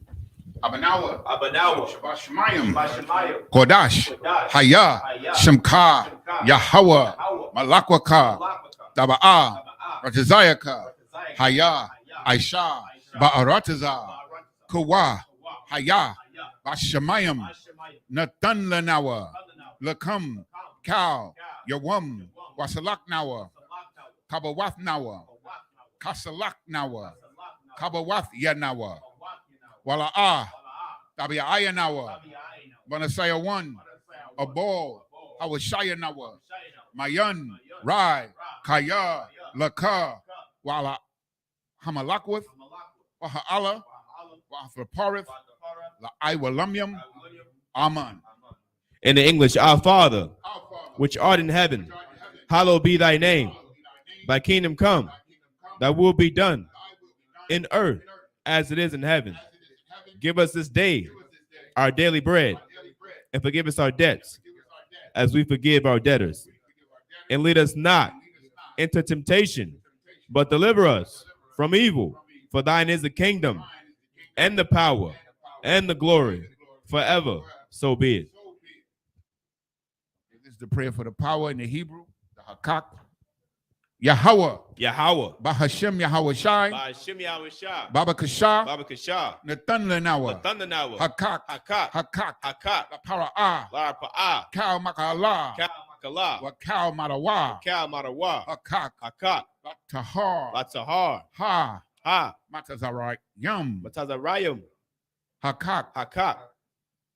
Abanawa. Shabbat Shemayim. Kodash, Haya, Shemka, Yahweh, Malakwaka, Taba'ah, Ratazayaka, Haya, Aisha, Ba'arataza, Kawa, Haya, Bashamayim, Natan Lanawa, Lakam, Kal, Yawam, Wasalak Nawa, Kabawath Nawa, Kasalak Nawa, Kabawath Yanawa, Wala'ah, Tabi'aya Nawa, Banasaya 1, Abol, Hawashaya Nawa, Mayan, Rai, Kaya, Laka, Wala Hamalakwath, Waha'ala, Wahaparith, La'aiwalamyam, Aman. In the English, our Father, which art in heaven, hallowed be thy name. Thy kingdom come, thy will be done in earth as it is in heaven. Give us this day our daily bread, and forgive us our debts as we forgive our debtors. And lead us not into temptation, but deliver us from evil. For thine is the kingdom, and the power, and the glory, forever. So be it. This is the prayer for the power in the Hebrew, the Hakak. Yahweh, Bahashem Yahweh Shai, Baba Kasha, Nathan Lenawa, Hakak, La Para'ah, Kal Makala, Wakal Marawa, Hakak, Tahar, Ha, Matazarayam, Hakak,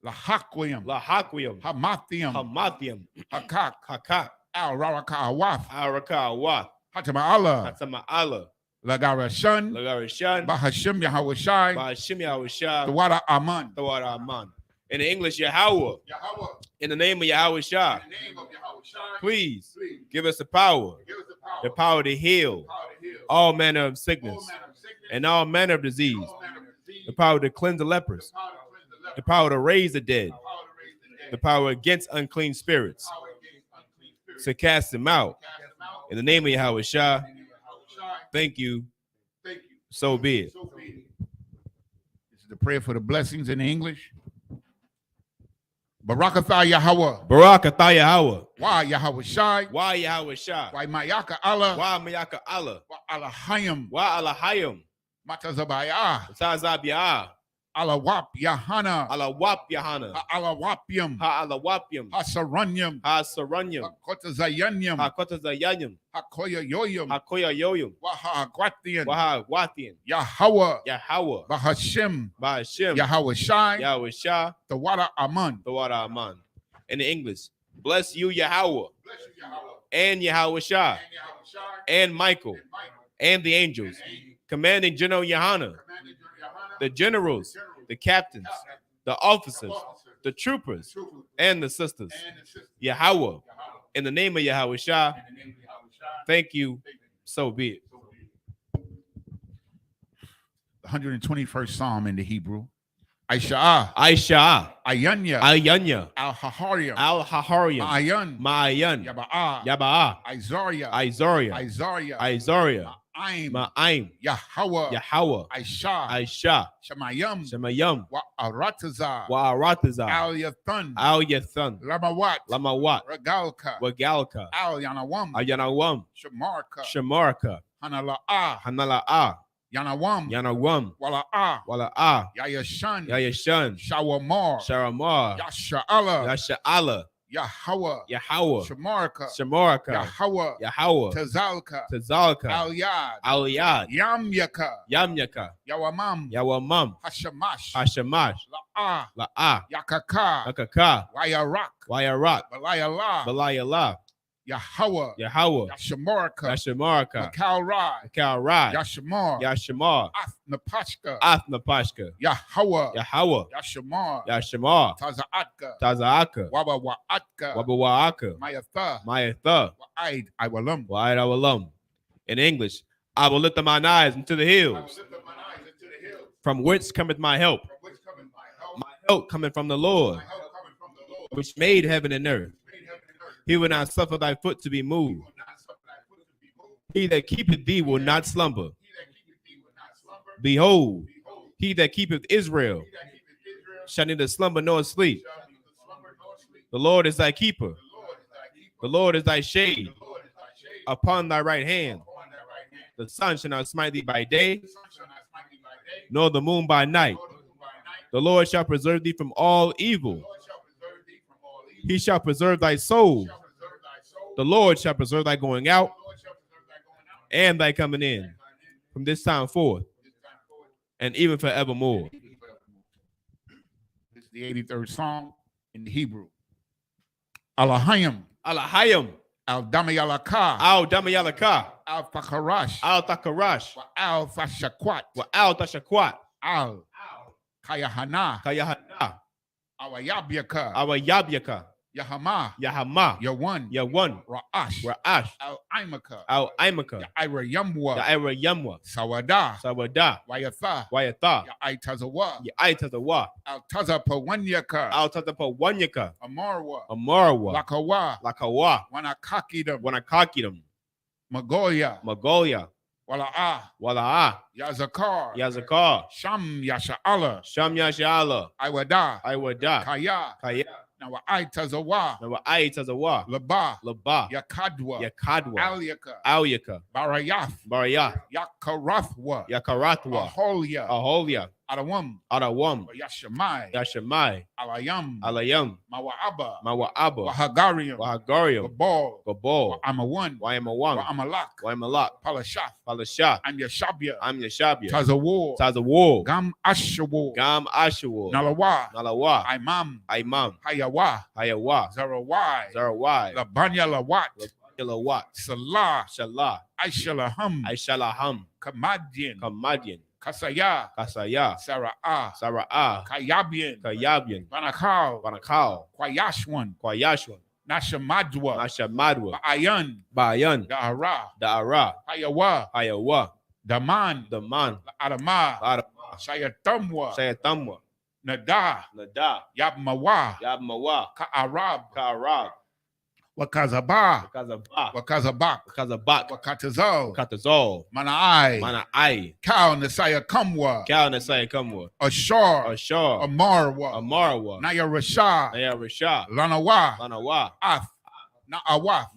Lahakwim, Hamathium, Hakak, Al Raraka Awaf, Hatama'Allah, Lagarashan, Bahashim Yahweh Shai, Tawada Aman. In the English, Yahweh. In the name of Yahweh Shah. Please give us the power to heal all manner of sickness and all manner of disease, the power to cleanse the lepers, the power to raise the dead, the power against unclean spirits, to cast them out. In the name of Yahweh Shah, thank you. So be it. This is the prayer for the blessings in English. Barakatha Yahweh. Barakatha Yahweh. Why Yahweh Shai? Why Yahweh Shai? Why Mayaka Allah? Why Mayaka Allah? Why Alahayim? Why Alahayim? Matazabaya. Matazabiyah. Alawap Yahana. Alawap Yahana. Alawapium. Alawapium. Hasaranyam. Hasaranyam. Hakotazayanyam. Hakotazayanyam. Hakoya Yoyum. Hakoya Yoyum. Wahagwatian. Wahagwatian. Yahweh. Yahweh. Bahashim. Bahashim. Yahweh Shai. Yahweh Shah. Tawada Aman. Tawada Aman. In the English, bless you, Yahweh. And Yahweh Shah. And Michael. And the angels. Commanding General Yahana. The generals, the captains, the officers, the troopers, and the sisters. Yahweh, in the name of Yahweh Shah, thank you, so be it. The 121st Psalm in the Hebrew. Aisha, Ayanya, Al-Hahariam, Ma'ayan, Yaba'a, Isaiah, Ma'aim, Yahweh, Aisha, Shemayam, Wa Aratazar, Al Yathan, Lamawat, Regalka, Al Yanawam, Ayanawam, Shamarka, Hanala'a, Yanawam, Wala'ah, Yayashan, Sharamar, Yasha'ala, Yahweh, Shamarka, Yahweh, Tazalka, Al-Yad, Yamyaka, Yawamam, Hashamash, La'ah, Yakaka, Wayarak, Balayala, Yahweh, Yashamarka, Kalrai, Yashamar, Athnapashka, Yahweh, Yashamar, Tazaatka, Wabawaatka, Mayatha, Iwalam. In English, I will lift up mine eyes into the hills, from whence cometh my help. My help cometh from the Lord, which made heaven and earth. He will not suffer thy foot to be moved. He that keepeth thee will not slumber. Behold, he that keepeth Israel shall neither slumber nor sleep. The Lord is thy keeper. The Lord is thy shade upon thy right hand. The sun shall not smite thee by day, nor the moon by night. The Lord shall preserve thee from all evil. He shall preserve thy soul. The Lord shall preserve thy going out and thy coming in from this time forth and even forevermore. This is the 83rd Psalm in the Hebrew. Alahayim, Alahayim, Al-Damayalaka, Al-Damayalaka, Al-Fakarash, Al-Takarash, Al-Fashakwat, Al-Tashakwat, Al-Kayahana, Kayahana, Awayabyaka, Awayabyaka, Yahama, Yawan, Ra'ash, Al-Imaka, Al-Imaka, Yairayamwa, Yamwa, Sawada, Wayatha, Yaitazawa, Al-Tazapawanyaka, Al-Tazapawanyaka, Amarwa, Lakawa, Wanakakidam, Magoya, Wala'ah, Yazakar, Sham Yasha'ala, Iwada, Kaya, now Aitazawa, Laba, Yakadwa, Alyaka, Barayaf, Yakarathwa, Aholia, Adawam, Yashamai, Alayam, Mawa'aba, Wahagarium, Gabal, Amawan, Waimalak, Palashaf, I'm Yashabia, Tazawar, Gam Ashawar, Nalawa, Imam, Hayawa, Zarawai, Labanya Lawat, Salah, Aishalaham, Kamadian, Kasaya, Sara'ah, Kayabian, Banakal, Kwayashwan, Nashamadwa, Ba'ayan, Da'ara, Hayawa, Daman, Adama, Shayatamwa, Nada, Yabmawa, Ka'arab, Wakazabak, Wakatazal, Mana'ai, Kal Nasaya Kamwa, Ashar, Amarwa, Naya Rasha, Lanawa, Af, Na'awaf,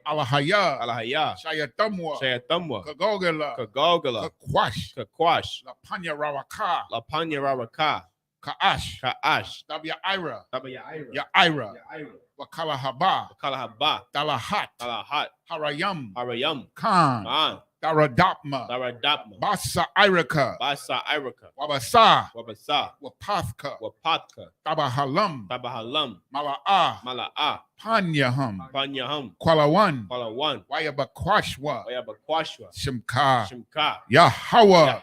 Alahaya, Shayatamwa, Kagogala, Kakwash, Lapanya Rawaka, Ka'ash, Yaira, Wakalahaba, Dalahat, Harayam, Khan, Daradapma, Basa Iraka, Wabasa, Wapafka, Tabahalam, Mala'ah, Panyaham, Kwalawan, Wayabakwashwa, Shimka, Yahweh,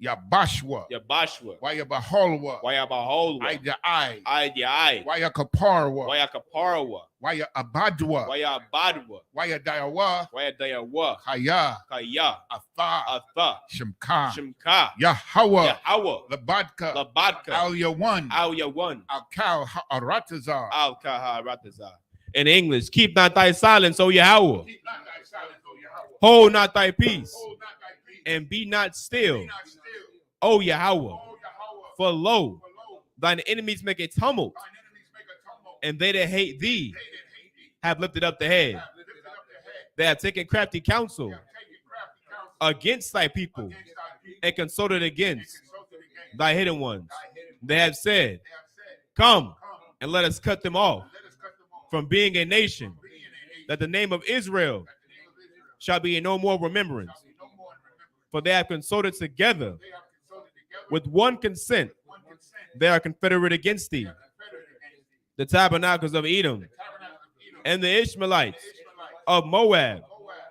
Yabashwa. Yabashwa. Wayabaholwa. Wayabaholwa. Aidai. Aidai. Wayakaparwa. Wayakaparwa. Wayabadwa. Wayabadwa. Wayadayawa. Wayadayawa. Kaya. Kaya. Atha. Atha. Shimka. Shimka. Yahweh. Yahweh. Labadka. Labadka. Al-Yawan. Al-Yawan. Al-Kal Aratazar. Al-Kaharatazar. In English, keep not thy silence, O Yahweh. Keep not thy silence, O Yahweh. Hold not thy peace. Hold not thy peace. And be not still, Be not still, O Yahweh. O Yahweh. For lo, For lo, thine enemies make a tumult, thine enemies make a tumult, and they that hate thee they that hate thee have lifted up the head. have lifted up their head. They have taken crafty counsel They have taken crafty counsel against thy people against thy people and consulted and against consulted against thy hidden ones. thy hidden They have said, They have said, Come come and let us cut them off and let us cut them off from being a nation, being a nation, that the name of Israel that the name of Israel shall be in no more remembrance. shall be no more in remembrance. For they have consulted together They have consulted together with one consent. one consent. They are confederate against thee. They are confederate against thee. The tabernacles of Edom The tabernacles of Edom and the Ishmaelites the Ishmaelites of Moab Moab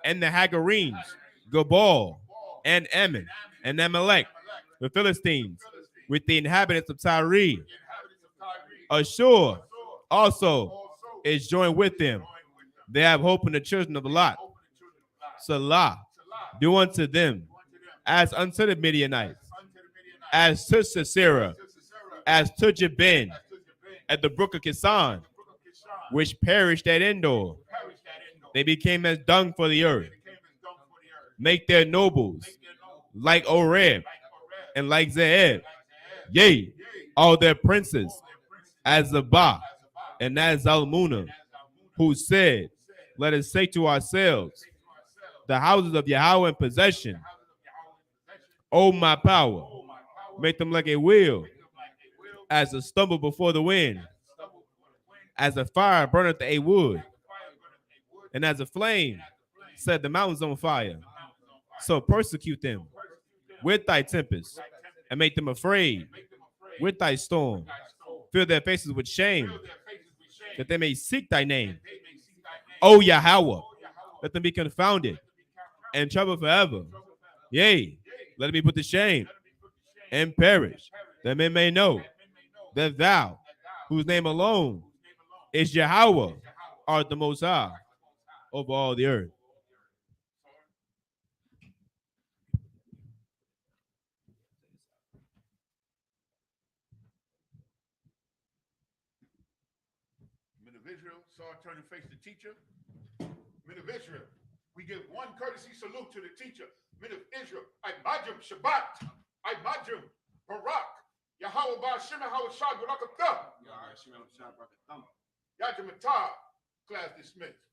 and the Hagarenes, Gabal and Ammon and Amalek, the Philistines, with the inhabitants of Tyre. the inhabitants of Tyre Ashur also also is joined with them. joined with them. They have hope in the children of Lot. Open the children of Lot. Salah, Salah, do unto them unto them as unto the Midianites, unto the Midianites, as to Sisera, to Sisera, as to Jabin, as to Jabin, at the brook of Kishon, the brook of Kishon, which perished at Endor. perished at Endor. They became as dung for the earth. They became as dung for the earth. Make their nobles Make their nobles like Oreb like Oreb, and like Zeeb. like Zeeb. Yea, Yea, all their princes all their princes, as Zabah as Zabah, and as Zalmunna, as Zalmunna, who said, Let us take to ourselves say to ourselves, the houses of Yahweh in possession. the houses of Yahweh in possession, O my power, oh my power, make them like a wheel, make them like a wheel, as a stumble before the wind, stubble before the wind, as a fire burneth a wood, as the fire burneth a wood, and as a flame set the mountains on fire. the mountains on fire. So persecute them Persecute them with thy tempest, with thy tempest, and make them afraid make them afraid with thy storm. with thy storm. Fill their faces with shame, Fill their faces with shame, that they may seek thy name. that they may see thy name. O Yahweh, O Yahweh, let them be confounded let them be confounded and troubled forever. and troubled forever. Yea, Yea, let them be put to shame let them be put to shame and perish, and that men may know that men may know that thou, that thou, whose name alone whose name alone is Yahweh, is Yahweh, art the most high art the Most High over all the earth. Men of Israel saw her turn and face the teacher. Men of Israel, we give one courtesy salute to the teacher. Men of Israel, I Majum Shabbat, I Majum Barak, Yahweh Ba'Shem Yahweh Shad Barakatah, Yajim Atah, class dismissed.